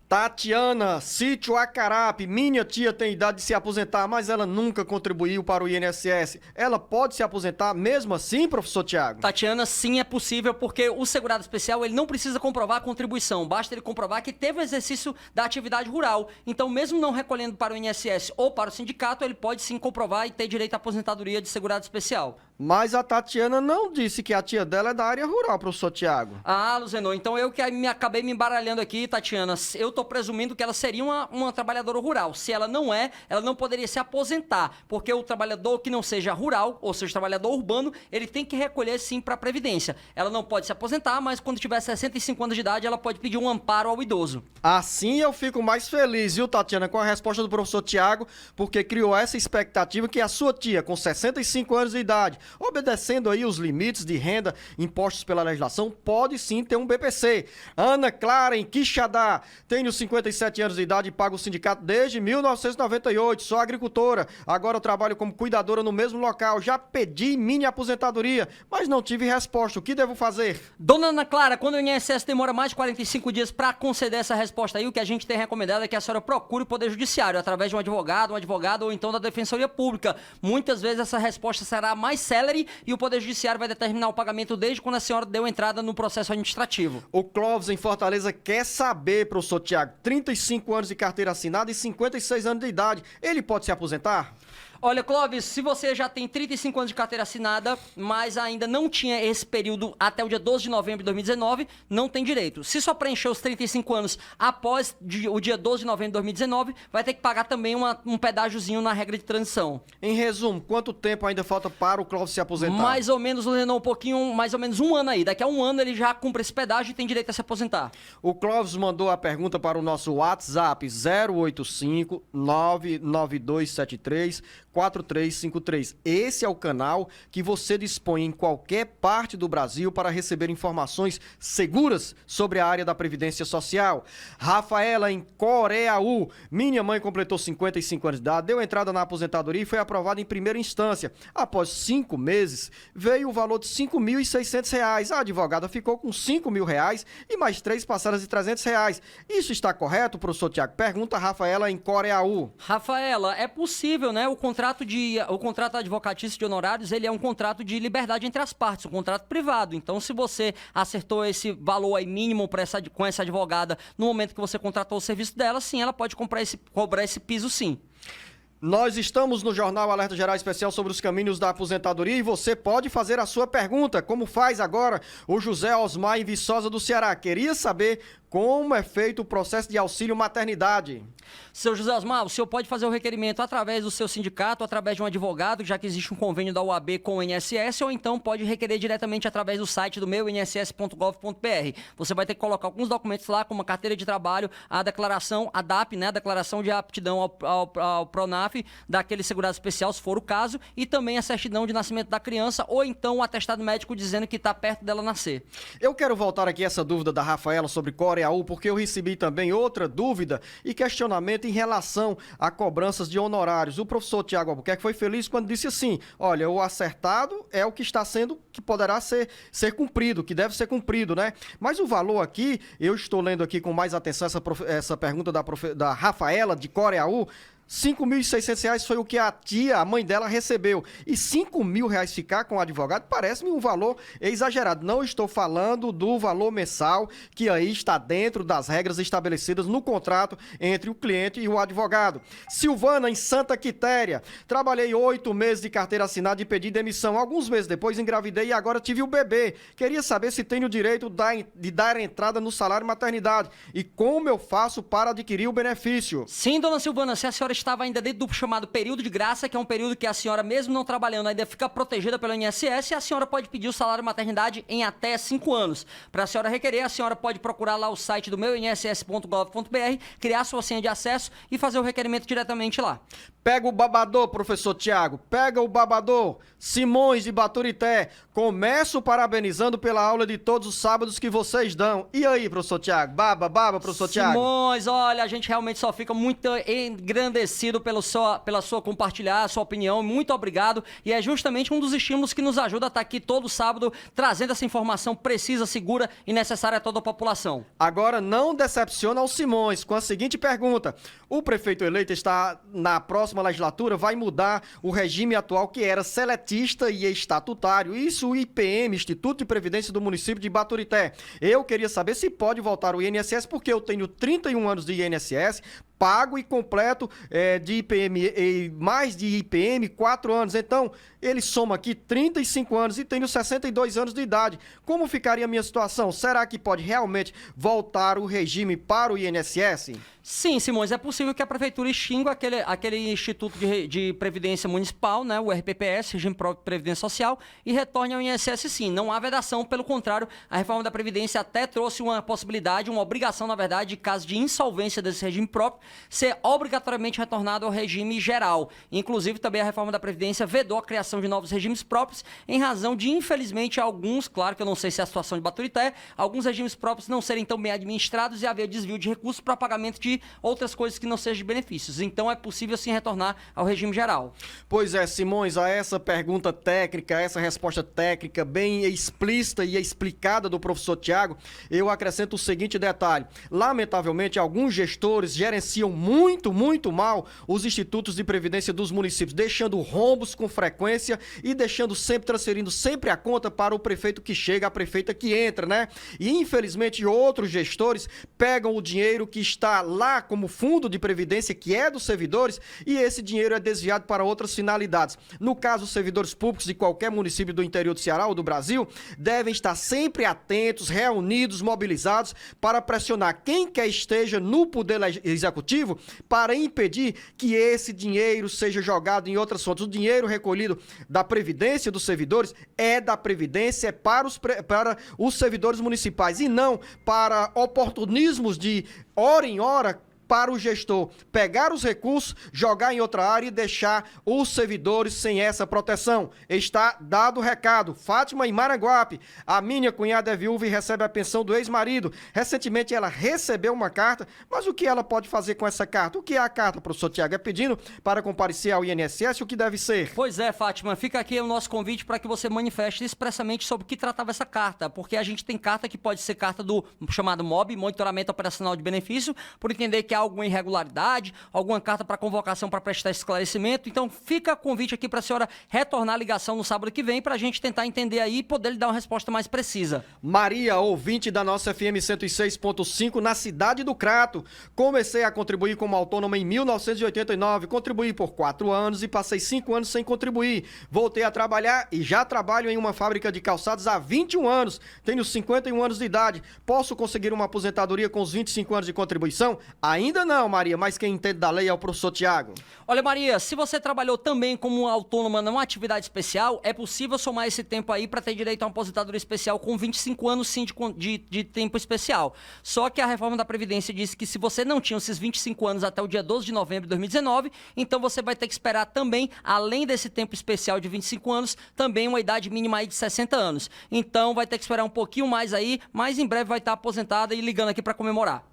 Tatiana, Sítio Acarape, minha tia tem idade de se aposentar, mas ela nunca contribuiu para o INSS. Ela pode se aposentar mesmo assim, professor Tiago? Tatiana, sim, é possível, porque o segurado especial ele não precisa comprovar a contribuição, basta ele comprovar que teve o exercício da atividade rural. Então, mesmo não recolhendo para o INSS ou para o sindicato, ele pode sim comprovar e ter direito à aposentadoria de segurado especial. Mas a Tatiana não disse que a tia dela é da área rural, professor Tiago. Ah, Luzenor, então eu que acabei me embaralhando aqui, Tatiana, eu tô presumindo que ela seria uma trabalhadora rural. Se ela não é, ela não poderia se aposentar, porque o trabalhador que não seja rural, ou seja, trabalhador urbano, ele tem que recolher sim para a Previdência. Ela não pode se aposentar, mas quando tiver 65 anos de idade, ela pode pedir um amparo ao idoso. Assim eu fico mais feliz, viu, Tatiana, com a resposta do professor Tiago, porque criou essa expectativa que a sua tia, com 65 anos de idade, obedecendo aí os limites de renda impostos pela legislação, pode sim ter um BPC. Ana Clara, em Quixadá, tenho 57 anos de idade e pago o sindicato desde 1998, sou agricultora, agora eu trabalho como cuidadora no mesmo local, já pedi mini aposentadoria, mas não tive resposta, o que devo fazer? Dona Ana Clara, quando o INSS demora mais de 45 dias para conceder essa resposta aí, o que a gente tem recomendado é que a senhora procure o Poder Judiciário, através de um advogado ou então da Defensoria Pública. Muitas vezes essa resposta será mais célere e o Poder Judiciário vai determinar o pagamento desde quando a senhora deu entrada no processo administrativo. O Clóvis, em Fortaleza, quer saber, professor Tiago, 35 anos de carteira assinada e 56 anos de idade, ele pode se aposentar? Olha, Clóvis, se você já tem 35 anos de carteira assinada, mas ainda não tinha esse período até o dia 12 de novembro de 2019, não tem direito. Se só preencheu os 35 anos após o dia 12 de novembro de 2019, vai ter que pagar também um pedágiozinho na regra de transição. Em resumo, quanto tempo ainda falta para o Clóvis se aposentar? Mais ou menos, Lennon, mais ou menos um ano aí. Daqui a um ano ele já cumpre esse pedágio e tem direito a se aposentar. O Clóvis mandou a pergunta para o nosso WhatsApp 085 99273 4353. Esse é o canal que você dispõe em qualquer parte do Brasil para receber informações seguras sobre a área da Previdência Social. Rafaela, em Coreaú. Minha mãe completou 55 anos de idade, deu entrada na aposentadoria e foi aprovada em primeira instância. Após 5 meses, veio o valor de R$ 5.600. A advogada ficou com R$ 5.000 e mais 3 parcelas de R$ 300. Isso está correto, professor Tiago? Pergunta a Rafaela, em Coreaú. Rafaela, é possível, né? O contrato advocatício de honorários, ele é um contrato de liberdade entre as partes, um contrato privado. Então, se você acertou esse valor aí mínimo com essa advogada no momento que você contratou o serviço dela, sim, ela pode cobrar esse piso, sim. Nós estamos no Jornal Alerta Geral Especial sobre os caminhos da aposentadoria e você pode fazer a sua pergunta, como faz agora o José Osmar em Viçosa do Ceará. Queria saber como é feito o processo de auxílio maternidade. Seu José Osmar, o senhor pode fazer o requerimento através do seu sindicato, através de um advogado, já que existe um convênio da UAB com o INSS, ou então pode requerer diretamente através do site do meu, inss.gov.br. Você vai ter que colocar alguns documentos lá, como a carteira de trabalho, a declaração, a DAP, né, a declaração de aptidão ao PRONAF, daquele segurado especial, se for o caso, e também a certidão de nascimento da criança, ou então o atestado médico dizendo que está perto dela nascer. Eu quero voltar aqui a essa dúvida da Rafaela sobre Coreaú, porque eu recebi também outra dúvida e questionamento em relação a cobranças de honorários. O professor Tiago Albuquerque foi feliz quando disse assim: olha, o acertado é o que está sendo, que poderá ser cumprido, que deve ser cumprido, né? Mas o valor aqui, eu estou lendo aqui com mais atenção essa pergunta da Rafaela de Coreaú. R$ 5.600 foi o que a mãe dela recebeu. E R$ 5.000 ficar com o advogado parece-me um valor exagerado. Não estou falando do valor mensal, que aí está dentro das regras estabelecidas no contrato entre o cliente e o advogado. Silvana, em Santa Quitéria. Trabalhei 8 meses de carteira assinada e pedi demissão. Alguns meses depois engravidei e agora tive o bebê. Queria saber se tenho o direito de dar entrada no salário maternidade e como eu faço para adquirir o benefício. Sim, dona Silvana, se a senhora estava ainda dentro do chamado período de graça, que é um período que a senhora, mesmo não trabalhando, ainda fica protegida pelo INSS, a senhora pode pedir o salário maternidade em até 5 anos. Para a senhora requerer, a senhora pode procurar lá o site do meu, inss.gov.br, criar sua senha de acesso e fazer o requerimento diretamente lá. Pega o babador, professor Tiago, pega o babador. Simões de Baturité, começo parabenizando pela aula de todos os sábados que vocês dão. E aí, professor Tiago? Baba, professor Tiago? Simões, olha, a gente realmente só fica muito engrandecido agradecido pela sua compartilhar, a sua opinião, muito obrigado. E é justamente um dos estímulos que nos ajuda a estar aqui todo sábado, trazendo essa informação precisa, segura e necessária a toda a população. Agora, não decepciona o Simões com a seguinte pergunta. O prefeito eleito está na próxima legislatura, vai mudar o regime atual que era seletista e estatutário. Isso o IPM, Instituto de Previdência do município de Baturité. Eu queria saber se pode voltar o INSS, porque eu tenho 31 anos de INSS, pago e completo de IPM, mais de IPM, 4 anos. Então, ele soma aqui 35 anos e tenho 62 anos de idade. Como ficaria a minha situação? Será que pode realmente voltar o regime para o INSS? Sim, Simões, é possível que a prefeitura extinga aquele Instituto de Previdência Municipal, né, o RPPS, Regime Próprio de Previdência Social, e retorne ao INSS sim. Não há vedação, pelo contrário, a reforma da Previdência até trouxe uma possibilidade, uma obrigação, na verdade, de caso de insolvência desse regime próprio, ser obrigatoriamente retornado ao regime geral. Inclusive, também a reforma da Previdência vedou a criação de novos regimes próprios, em razão de, infelizmente, alguns, claro que eu não sei se é a situação de Baturité, alguns regimes próprios não serem tão bem administrados e haver desvio de recursos para pagamento de outras coisas que não sejam de benefícios. Então é possível sim retornar ao regime geral. Pois é, Simões, a essa pergunta técnica, essa resposta técnica bem explícita e explicada do professor Tiago, eu acrescento o seguinte detalhe. Lamentavelmente, alguns gestores gerenciam muito mal os institutos de previdência dos municípios, deixando rombos com frequência e transferindo sempre a conta para o prefeito que chega, a prefeita que entra, né? E infelizmente outros gestores pegam o dinheiro que está lá como fundo de previdência, que é dos servidores, e esse dinheiro é desviado para outras finalidades. No caso, os servidores públicos de qualquer município do interior do Ceará ou do Brasil devem estar sempre atentos, reunidos, mobilizados para pressionar quem quer esteja no poder executivo para impedir que esse dinheiro seja jogado em outras fontes. O dinheiro recolhido da previdência dos servidores é da previdência, é para os servidores municipais e não para oportunismos de hora em hora para o gestor pegar os recursos, jogar em outra área e deixar os servidores sem essa proteção. Está dado o recado. Fátima em Maranguape, a minha cunhada é viúva e recebe a pensão do ex-marido. Recentemente ela recebeu uma carta, mas o que ela pode fazer com essa carta? O que é a carta, professor Tiago? É pedindo para comparecer ao INSS, o que deve ser? Pois é, Fátima, fica aqui o nosso convite para que você manifeste expressamente sobre o que tratava essa carta, porque a gente tem carta que pode ser carta do chamado MOB, Monitoramento Operacional de Benefício, por entender que há alguma irregularidade, alguma carta para convocação para prestar esclarecimento. Então fica o convite aqui para a senhora retornar a ligação no sábado que vem para a gente tentar entender aí e poder lhe dar uma resposta mais precisa. Maria, ouvinte da nossa FM 106.5 na cidade do Crato. Comecei a contribuir como autônoma em 1989, contribuí por 4 anos e passei 5 anos sem contribuir. Voltei a trabalhar e já trabalho em uma fábrica de calçados há 21 anos. Tenho 51 anos de idade. Posso conseguir uma aposentadoria com os 25 anos de contribuição? Ainda não, Maria, mas quem entende da lei é o professor Tiago. Olha, Maria, se você trabalhou também como autônoma numa atividade especial, é possível somar esse tempo aí para ter direito a uma aposentadoria especial com 25 anos sim de tempo especial. Só que a reforma da Previdência disse que se você não tinha esses 25 anos até o dia 12 de novembro de 2019, então você vai ter que esperar também, além desse tempo especial de 25 anos, também uma idade mínima aí de 60 anos. Então vai ter que esperar um pouquinho mais aí, mas em breve vai estar aposentada e ligando aqui para comemorar.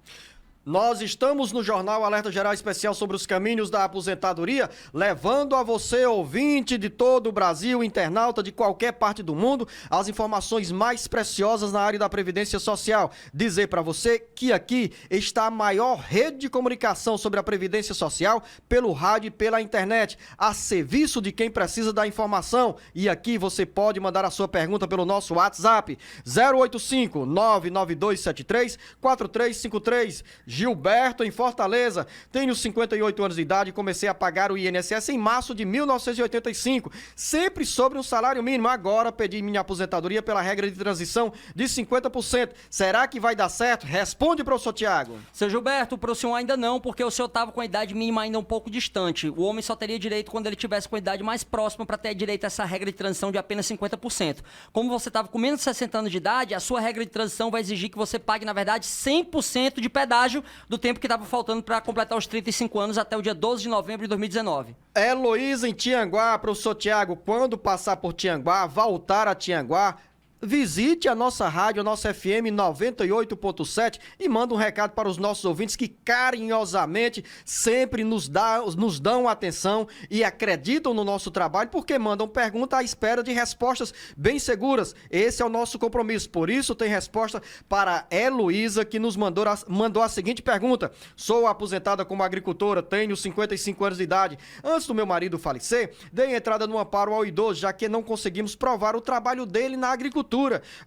Nós estamos no Jornal Alerta Geral Especial sobre os caminhos da aposentadoria, levando a você, ouvinte de todo o Brasil, internauta de qualquer parte do mundo, as informações mais preciosas na área da Previdência Social. Dizer para você que aqui está a maior rede de comunicação sobre a Previdência Social pelo rádio e pela internet, a serviço de quem precisa da informação. E aqui você pode mandar a sua pergunta pelo nosso WhatsApp, 085-99273-4353. Gilberto, em Fortaleza. Tenho 58 anos de idade e comecei a pagar o INSS em março de 1985, sempre sobre um salário mínimo. Agora pedi minha aposentadoria pela regra de transição de 50%. Será que vai dar certo? Responde, professor Tiago. Seu Gilberto, para o senhor ainda não, porque o senhor estava com a idade mínima ainda um pouco distante. O homem só teria direito quando ele tivesse com a idade mais próxima para ter direito a essa regra de transição de apenas 50%. Como você estava com menos de 60 anos de idade, a sua regra de transição vai exigir que você pague, na verdade, 100% de pedágio do tempo que estava faltando para completar os 35 anos até o dia 12 de novembro de 2019. Heloísa em Tianguá, professor Tiago, quando passar por Tianguá, voltar a Tianguá, visite a nossa rádio, a nossa FM 98.7 e manda um recado para os nossos ouvintes que carinhosamente sempre nos dão atenção e acreditam no nosso trabalho porque mandam pergunta à espera de respostas bem seguras. Esse é o nosso compromisso. Por isso tem resposta para Heloísa, que nos mandou a seguinte pergunta. Sou aposentada como agricultora, tenho 55 anos de idade. Antes do meu marido falecer, dei entrada no amparo ao idoso, já que não conseguimos provar o trabalho dele na agricultura.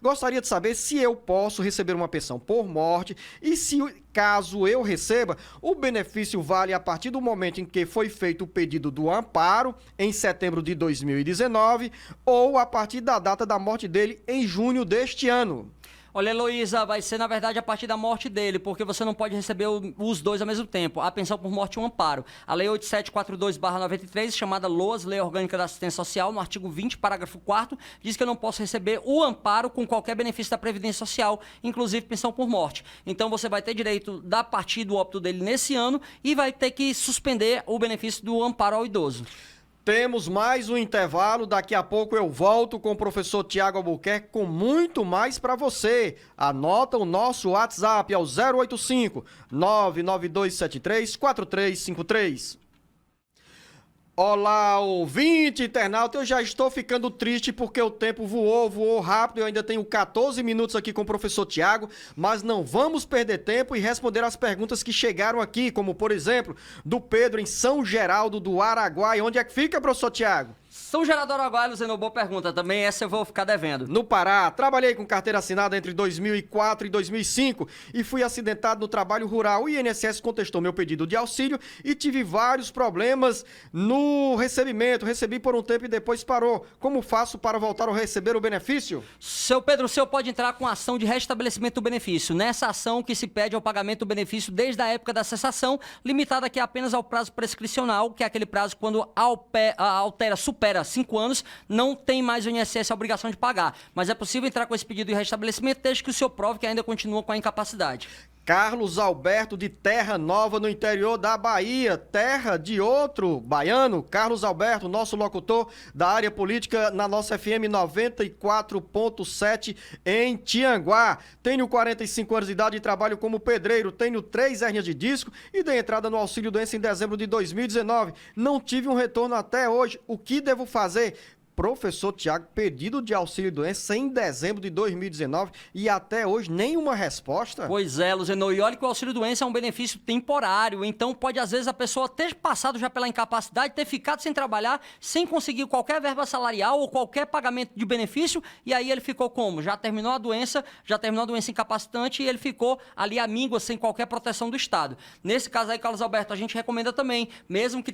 Gostaria de saber se eu posso receber uma pensão por morte e se, caso eu receba, o benefício vale a partir do momento em que foi feito o pedido do amparo, em setembro de 2019, ou a partir da data da morte dele, em junho deste ano. Olha, Heloísa, vai ser, na verdade, a partir da morte dele, porque você não pode receber os dois ao mesmo tempo. A pensão por morte e um amparo. A Lei 8742/93, chamada LOAS, Lei Orgânica da Assistência Social, no artigo 20, parágrafo 4º, diz que eu não posso receber o amparo com qualquer benefício da Previdência Social, inclusive pensão por morte. Então, você vai ter direito da partir do óbito dele nesse ano e vai ter que suspender o benefício do amparo ao idoso. Temos mais um intervalo, daqui a pouco eu volto com o professor Tiago Albuquerque com muito mais para você. Anota o nosso WhatsApp, é o 085 99273 4353. Olá, ouvinte internauta, eu já estou ficando triste porque o tempo voou rápido, eu ainda tenho 14 minutos aqui com o professor Tiago, mas não vamos perder tempo e responder as perguntas que chegaram aqui, como por exemplo, do Pedro em São Geraldo do Araguaia. Onde é que fica, professor Tiago? São Geraldo do Araguaia, Luciano, boa pergunta. Também essa eu vou ficar devendo. No Pará, trabalhei com carteira assinada entre 2004 e 2005 e fui acidentado no trabalho rural. O INSS contestou meu pedido de auxílio e tive vários problemas no recebimento. Recebi por um tempo e depois parou. Como faço para voltar a receber o benefício? Seu Pedro, o senhor pode entrar com ação de restabelecimento do benefício. Nessa ação que se pede ao pagamento do benefício desde a época da cessação, limitada aqui apenas ao prazo prescricional, que é aquele prazo quando supera 5 anos, não tem mais o INSS a obrigação de pagar. Mas é possível entrar com esse pedido de restabelecimento desde que o senhor prove que ainda continua com a incapacidade. Carlos Alberto de Terra Nova, no interior da Bahia, terra de outro baiano. Carlos Alberto, nosso locutor da área política na nossa FM 94.7 em Tianguá. Tenho 45 anos de idade e trabalho como pedreiro. Tenho 3 hérnias de disco e dei entrada no auxílio doença em dezembro de 2019. Não tive um retorno até hoje. O que devo fazer? Professor Tiago, pedido de auxílio-doença em dezembro de 2019 e até hoje nenhuma resposta? Pois é, Luzenor, e olha que o auxílio-doença é um benefício temporário, então pode às vezes a pessoa ter passado já pela incapacidade, ter ficado sem trabalhar, sem conseguir qualquer verba salarial ou qualquer pagamento de benefício, e aí ele ficou como? Já terminou a doença incapacitante e ele ficou ali à míngua, sem qualquer proteção do Estado. Nesse caso aí, Carlos Alberto, a gente recomenda também, mesmo que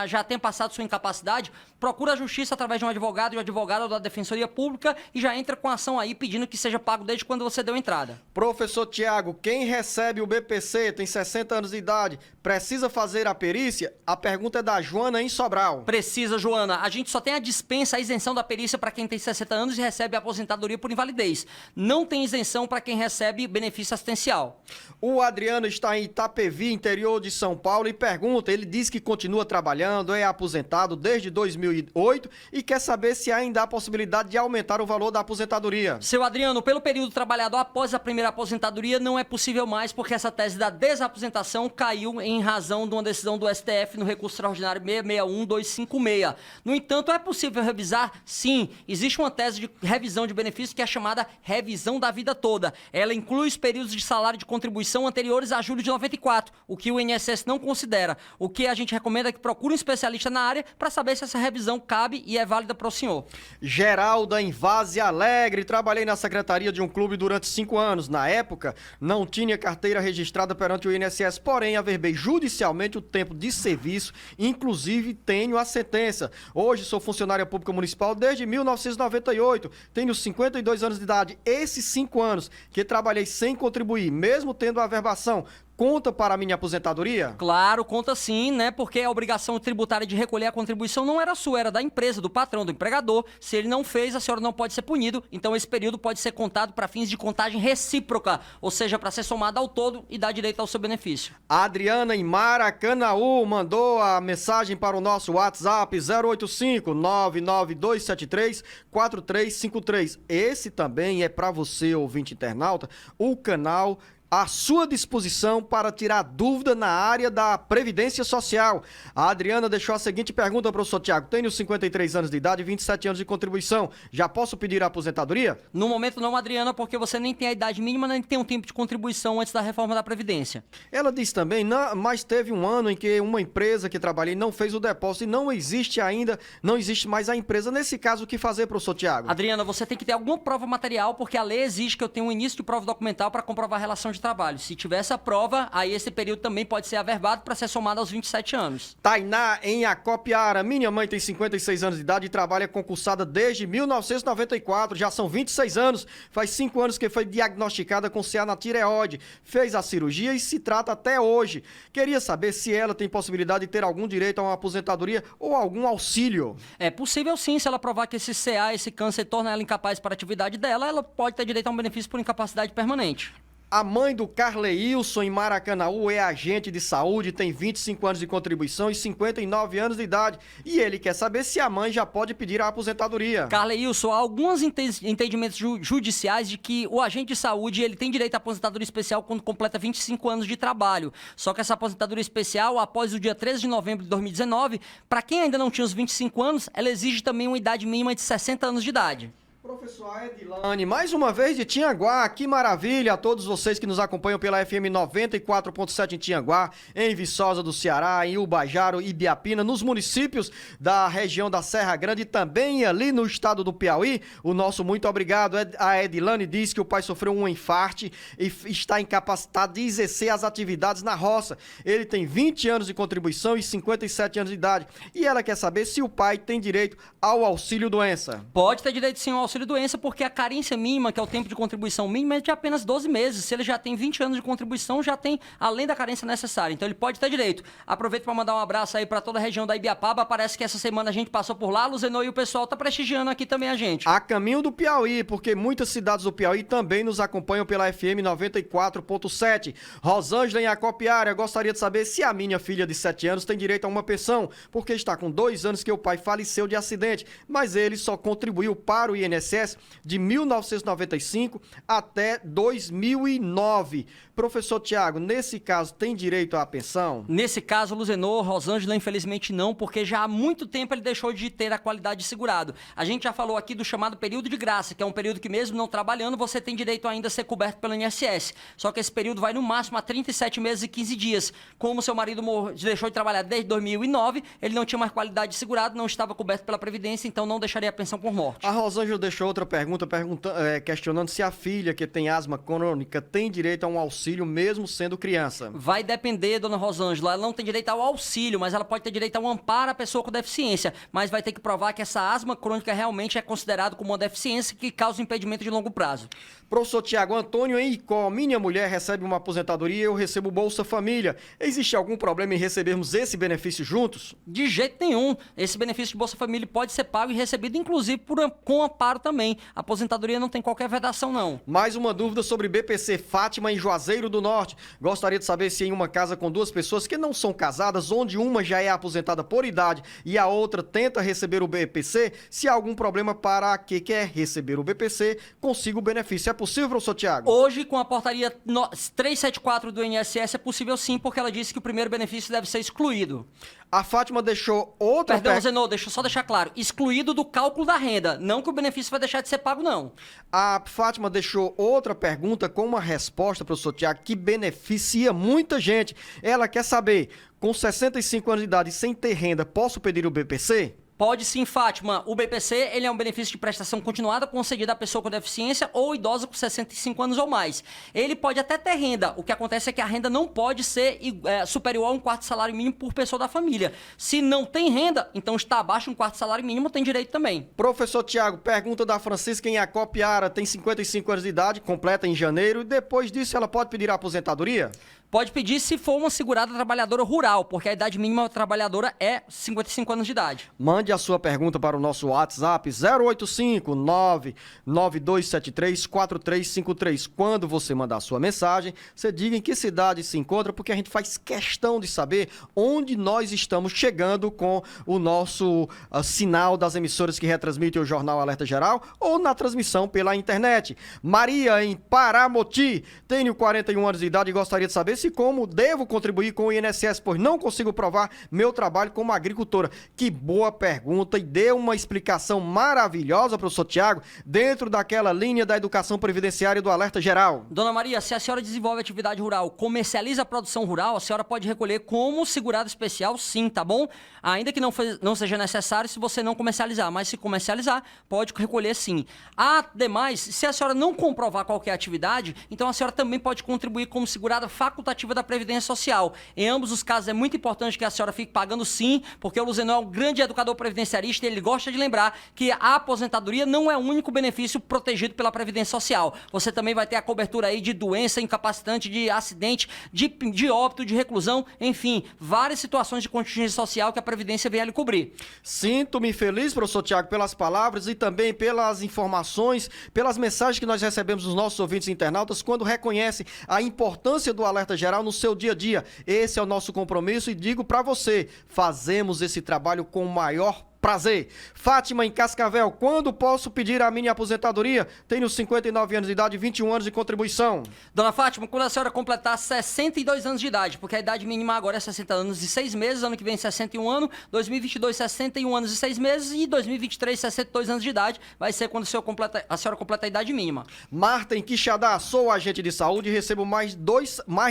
já tenha passado sua incapacidade, procura a justiça através de um advogado ou da Defensoria Pública e já entra com ação aí pedindo que seja pago desde quando você deu entrada. Professor Tiago, quem recebe o BPC, tem 60 anos de idade, precisa fazer a perícia? A pergunta é da Joana em Sobral. Precisa, Joana. A gente só tem a dispensa, a isenção da perícia para quem tem 60 anos e recebe a aposentadoria por invalidez. Não tem isenção para quem recebe benefício assistencial. O Adriano está em Itapevi, interior de São Paulo, e pergunta, ele diz que continua trabalhando, é aposentado desde 2008 e quer saber se ainda há possibilidade de aumentar o valor da aposentadoria. Seu Adriano, pelo período trabalhado após a primeira aposentadoria, não é possível mais porque essa tese da desaposentação caiu em razão de uma decisão do STF no recurso extraordinário 661256. No entanto, é possível revisar? Sim, existe uma tese de revisão de benefícios que é chamada revisão da vida toda. Ela inclui os períodos de salário de contribuição anteriores a julho de 94, o que o INSS não considera. O que a gente recomenda é que procure um especialista na área para saber se essa revisão cabe e é válida para o senhor. Geralda em Várzea Alegre, trabalhei na secretaria de um clube durante 5 anos. Na época, não tinha carteira registrada perante o INSS, porém averbei judicialmente o tempo de serviço, inclusive tenho a sentença. Hoje sou funcionária pública municipal desde 1998, tenho 52 anos de idade. Esses 5 anos que trabalhei sem contribuir, mesmo tendo a averbação, conta para a minha aposentadoria? Claro, conta sim, né? Porque a obrigação tributária de recolher a contribuição não era sua, era da empresa, do patrão, do empregador. Se ele não fez, a senhora não pode ser punido. Então esse período pode ser contado para fins de contagem recíproca, ou seja, para ser somado ao todo e dar direito ao seu benefício. A Adriana em Maracanaú mandou a mensagem para o nosso WhatsApp 085-99273-4353. Esse também é para você, ouvinte internauta, o canal à sua disposição para tirar dúvida na área da Previdência Social. A Adriana deixou a seguinte pergunta, professor Tiago. Tenho 53 anos de idade e 27 anos de contribuição. Já posso pedir a aposentadoria? No momento não, Adriana, porque você nem tem a idade mínima, nem tem um tempo de contribuição antes da reforma da Previdência. Ela disse também, mas teve um ano em que uma empresa que trabalhei não fez o depósito e não existe mais a empresa. Nesse caso, o que fazer, professor Tiago? Adriana, você tem que ter alguma prova material, porque a lei exige que eu tenha um início de prova documental para comprovar a relação de trabalho. Se tiver essa prova, aí esse período também pode ser averbado para ser somado aos 27 anos. Tainá, em Acopiara. Minha mãe tem 56 anos de idade e trabalha concursada desde 1994. Já são 26 anos. Faz 5 anos que foi diagnosticada com CA na tireoide. Fez a cirurgia e se trata até hoje. Queria saber se ela tem possibilidade de ter algum direito a uma aposentadoria ou algum auxílio. É possível sim, se ela provar que esse CA, esse câncer, torna ela incapaz para a atividade dela, ela pode ter direito a um benefício por incapacidade permanente. A mãe do Carleilson, em Maracanaú, é agente de saúde, tem 25 anos de contribuição e 59 anos de idade. E ele quer saber se a mãe já pode pedir a aposentadoria. Carleilson, há alguns entendimentos judiciais de que o agente de saúde ele tem direito à aposentadoria especial quando completa 25 anos de trabalho. Só que essa aposentadoria especial, após o dia 13 de novembro de 2019, para quem ainda não tinha os 25 anos, ela exige também uma idade mínima de 60 anos de idade. Professor Edilane, mais uma vez de Tianguá, que maravilha a todos vocês que nos acompanham pela FM 94.7 em Tianguá, em Viçosa do Ceará, em Ubajaro e Ibiapina, nos municípios da região da Serra Grande e também ali no estado do Piauí. O nosso muito obrigado. A Edilane diz que o pai sofreu um infarte e está incapacitado de exercer as atividades na roça. Ele tem 20 anos de contribuição e 57 anos de idade. E ela quer saber se o pai tem direito ao auxílio-doença. Pode ter direito sim ao auxílio-doença, porque a carência mínima, que é o tempo de contribuição mínima, é de apenas 12 meses. Se ele já tem 20 anos de contribuição, já tem além da carência necessária. Então ele pode ter direito. Aproveito para mandar um abraço aí para toda a região da Ibiapaba. Parece que essa semana a gente passou por lá, Luzenor, e o pessoal tá prestigiando aqui também a gente. A caminho do Piauí, porque muitas cidades do Piauí também nos acompanham pela FM 94.7. Rosângela em Acopiara, gostaria de saber se a minha filha de 7 anos tem direito a uma pensão, porque está com 2 anos que o pai faleceu de acidente, mas ele só contribuiu para o INSS de 1995 até 2009. Professor Tiago, nesse caso, tem direito à pensão? Nesse caso, Luzenor, Rosângela, infelizmente não, porque já há muito tempo ele deixou de ter a qualidade de segurado. A gente já falou aqui do chamado período de graça, que é um período que mesmo não trabalhando, você tem direito ainda a ser coberto pelo INSS. Só que esse período vai no máximo a 37 meses e 15 dias. Como seu marido deixou de trabalhar desde 2009, ele não tinha mais qualidade de segurado, não estava coberto pela Previdência, então não deixaria a pensão por morte. A Rosângela deixou outra pergunta questionando se a filha que tem asma crônica tem direito a um auxílio mesmo sendo criança. Vai depender, dona Rosângela. Ela não tem direito ao auxílio, mas ela pode ter direito ao amparo à pessoa com deficiência. Mas vai ter que provar que essa asma crônica realmente é considerada como uma deficiência que causa impedimento de longo prazo. Professor Tiago, Antônio em Icó, minha mulher recebe uma aposentadoria e eu recebo Bolsa Família. Existe algum problema em recebermos esse benefício juntos? De jeito nenhum. Esse benefício de Bolsa Família pode ser pago e recebido, inclusive, com amparo também. A aposentadoria não tem qualquer vedação, não. Mais uma dúvida sobre BPC. Fátima em Juazeiro do Norte. Gostaria de saber se em uma casa com 2 pessoas que não são casadas, onde uma já é aposentada por idade e a outra tenta receber o BPC, se há algum problema para que quer receber o BPC, consiga o benefício. É possível, professor Tiago? Hoje, com a portaria 374 do INSS, é possível sim, porque ela disse que o primeiro benefício deve ser excluído. A Fátima deixou outra... Perdão, Zenô, deixa eu só deixar claro. Excluído do cálculo da renda. Não que o benefício vai deixar de ser pago, não. A Fátima deixou outra pergunta com uma resposta, professor Tiago, que beneficia muita gente. Ela quer saber, com 65 anos de idade e sem ter renda, posso pedir o BPC? Pode sim, Fátima. O BPC ele é um benefício de prestação continuada concedido à pessoa com deficiência ou idosa com 65 anos ou mais. Ele pode até ter renda. O que acontece é que a renda não pode ser superior a 1/4 salário mínimo por pessoa da família. Se não tem renda, então está abaixo de 1/4 salário mínimo, tem direito também. Professor Tiago, pergunta da Francisca em Acopiara, tem 55 anos de idade, completa em janeiro, e depois disso ela pode pedir a aposentadoria? Pode pedir se for uma segurada trabalhadora rural, porque a idade mínima trabalhadora é 55 anos de idade. Mande a sua pergunta para o nosso WhatsApp 085-99273-4353. Quando você mandar a sua mensagem, você diga em que cidade se encontra, porque a gente faz questão de saber onde nós estamos chegando com o nosso sinal das emissoras que retransmitem o Jornal Alerta Geral ou na transmissão pela internet. Maria, em Paramoti, tenho 41 anos de idade e gostaria de saber se como devo contribuir com o INSS, pois não consigo provar meu trabalho como agricultora. Que boa pergunta e deu uma explicação maravilhosa, professor Tiago, dentro daquela linha da educação previdenciária do Alerta Geral. Dona Maria, se a senhora desenvolve atividade rural, comercializa a produção rural, a senhora pode recolher como segurado especial, sim, tá bom? Ainda que não seja necessário se você não comercializar, mas se comercializar, pode recolher sim. Ademais, se a senhora não comprovar qualquer atividade, então a senhora também pode contribuir como segurada facultativa da Previdência Social. Em ambos os casos é muito importante que a senhora fique pagando sim, porque o Luzenor é um grande educador previdenciarista e ele gosta de lembrar que a aposentadoria não é o único benefício protegido pela Previdência Social. Você também vai ter a cobertura aí de doença incapacitante, de acidente, de óbito, de reclusão, enfim, várias situações de contingência social que a Previdência vem a lhe cobrir. Sinto-me feliz, professor Tiago, pelas palavras e também pelas informações, pelas mensagens que nós recebemos dos nossos ouvintes internautas quando reconhecem a importância do Alerta Geral no seu dia a dia. Esse é o nosso compromisso e digo para você, fazemos esse trabalho com o maior prazer. Fátima, em Cascavel, quando posso pedir a minha aposentadoria? Tenho 59 anos de idade e 21 anos de contribuição. Dona Fátima, quando a senhora completar 62 anos de idade, porque a idade mínima agora é 60 anos e 6 meses, ano que vem 61 anos, 2022 61 anos e 6 meses e 2023 62 anos de idade, vai ser quando a senhora completa a idade mínima. Marta, em Quixadá, sou agente de saúde e recebo mais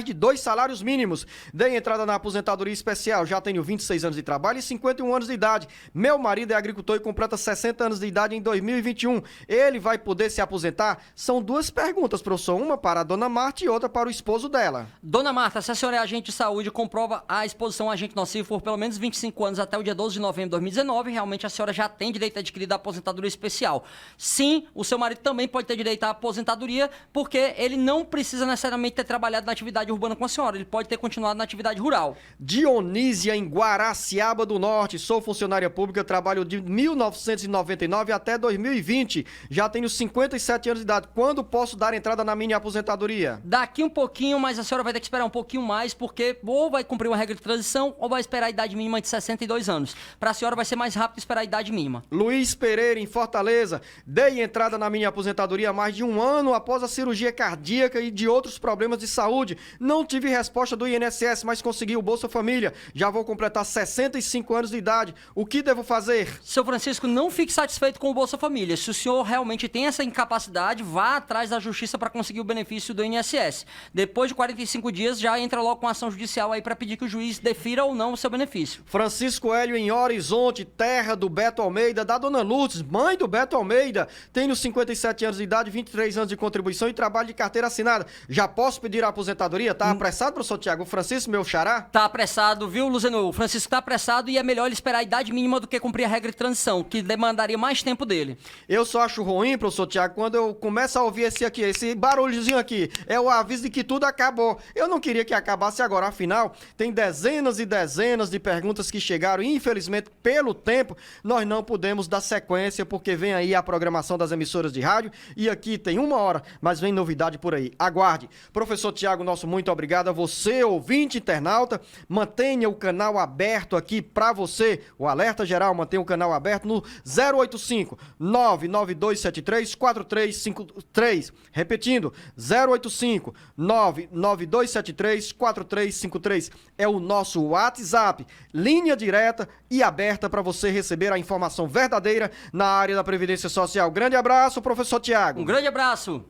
de 2 salários mínimos. Dei entrada na aposentadoria especial, já tenho 26 anos de trabalho e 51 anos de idade. Meu marido é agricultor e completa 60 anos de idade em 2021. Ele vai poder se aposentar? São duas perguntas, professor. Uma para a dona Marta e outra para o esposo dela. Dona Marta, se a senhora é agente de saúde e comprova a exposição a agente nocivo por pelo menos 25 anos até o dia 12 de novembro de 2019, realmente a senhora já tem direito adquirido à aposentadoria especial. Sim, o seu marido também pode ter direito à aposentadoria, porque ele não precisa necessariamente ter trabalhado na atividade urbana com a senhora, ele pode ter continuado na atividade rural. Dionísia, em Guaraciaba do Norte, sou funcionária pública, trabalho de 1999 até 2020. Já tenho 57 anos de idade. Quando posso dar entrada na minha aposentadoria? Daqui um pouquinho, mas a senhora vai ter que esperar um pouquinho mais, porque ou vai cumprir uma regra de transição ou vai esperar a idade mínima de 62 anos. Para a senhora vai ser mais rápido esperar a idade mínima. Luiz Pereira, em Fortaleza. Dei entrada na minha aposentadoria há mais de um ano após a cirurgia cardíaca e de outros problemas de saúde. Não tive resposta do INSS, mas consegui o Bolsa Família. Já vou completar 65 anos de idade. O que devo fazer? Seu Francisco, não fique satisfeito com o Bolsa Família. Se o senhor realmente tem essa incapacidade, vá atrás da justiça para conseguir o benefício do INSS. Depois de 45 dias, já entra logo com ação judicial aí para pedir que o juiz defira ou não o seu benefício. Francisco Hélio, em Horizonte, terra do Beto Almeida, da dona Lourdes, mãe do Beto Almeida. Tenho 57 anos de idade, 23 anos de contribuição e trabalho de carteira assinada. Já posso pedir a aposentadoria? Tá apressado, professor Tiago? O Francisco, meu xará? Tá apressado, viu, Luzenor? O Francisco tá apressado e é melhor ele esperar a idade mínima do que cumprir a regra de transição, que demandaria mais tempo dele. Eu só acho ruim, professor Tiago, quando eu começo a ouvir esse barulhozinho aqui. É o aviso de que tudo acabou. Eu não queria que acabasse agora, afinal, tem dezenas e dezenas de perguntas que chegaram e, infelizmente, pelo tempo, nós não pudemos dar sequência, porque vem aí a programação das emissoras de rádio e aqui tem 1 hora, mas vem novidade por aí. Aguarde. Professor Tiago, nosso muito obrigado a você, ouvinte internauta. Mantenha o canal aberto aqui para você, o Alerta Geral, mantenha o canal aberto no 085 99273 4353. Repetindo, 085 99273 4353 é o nosso WhatsApp, linha direta e aberta para você receber a informação verdadeira na área da Previdência Social. Grande abraço, professor Tiago. Um grande abraço.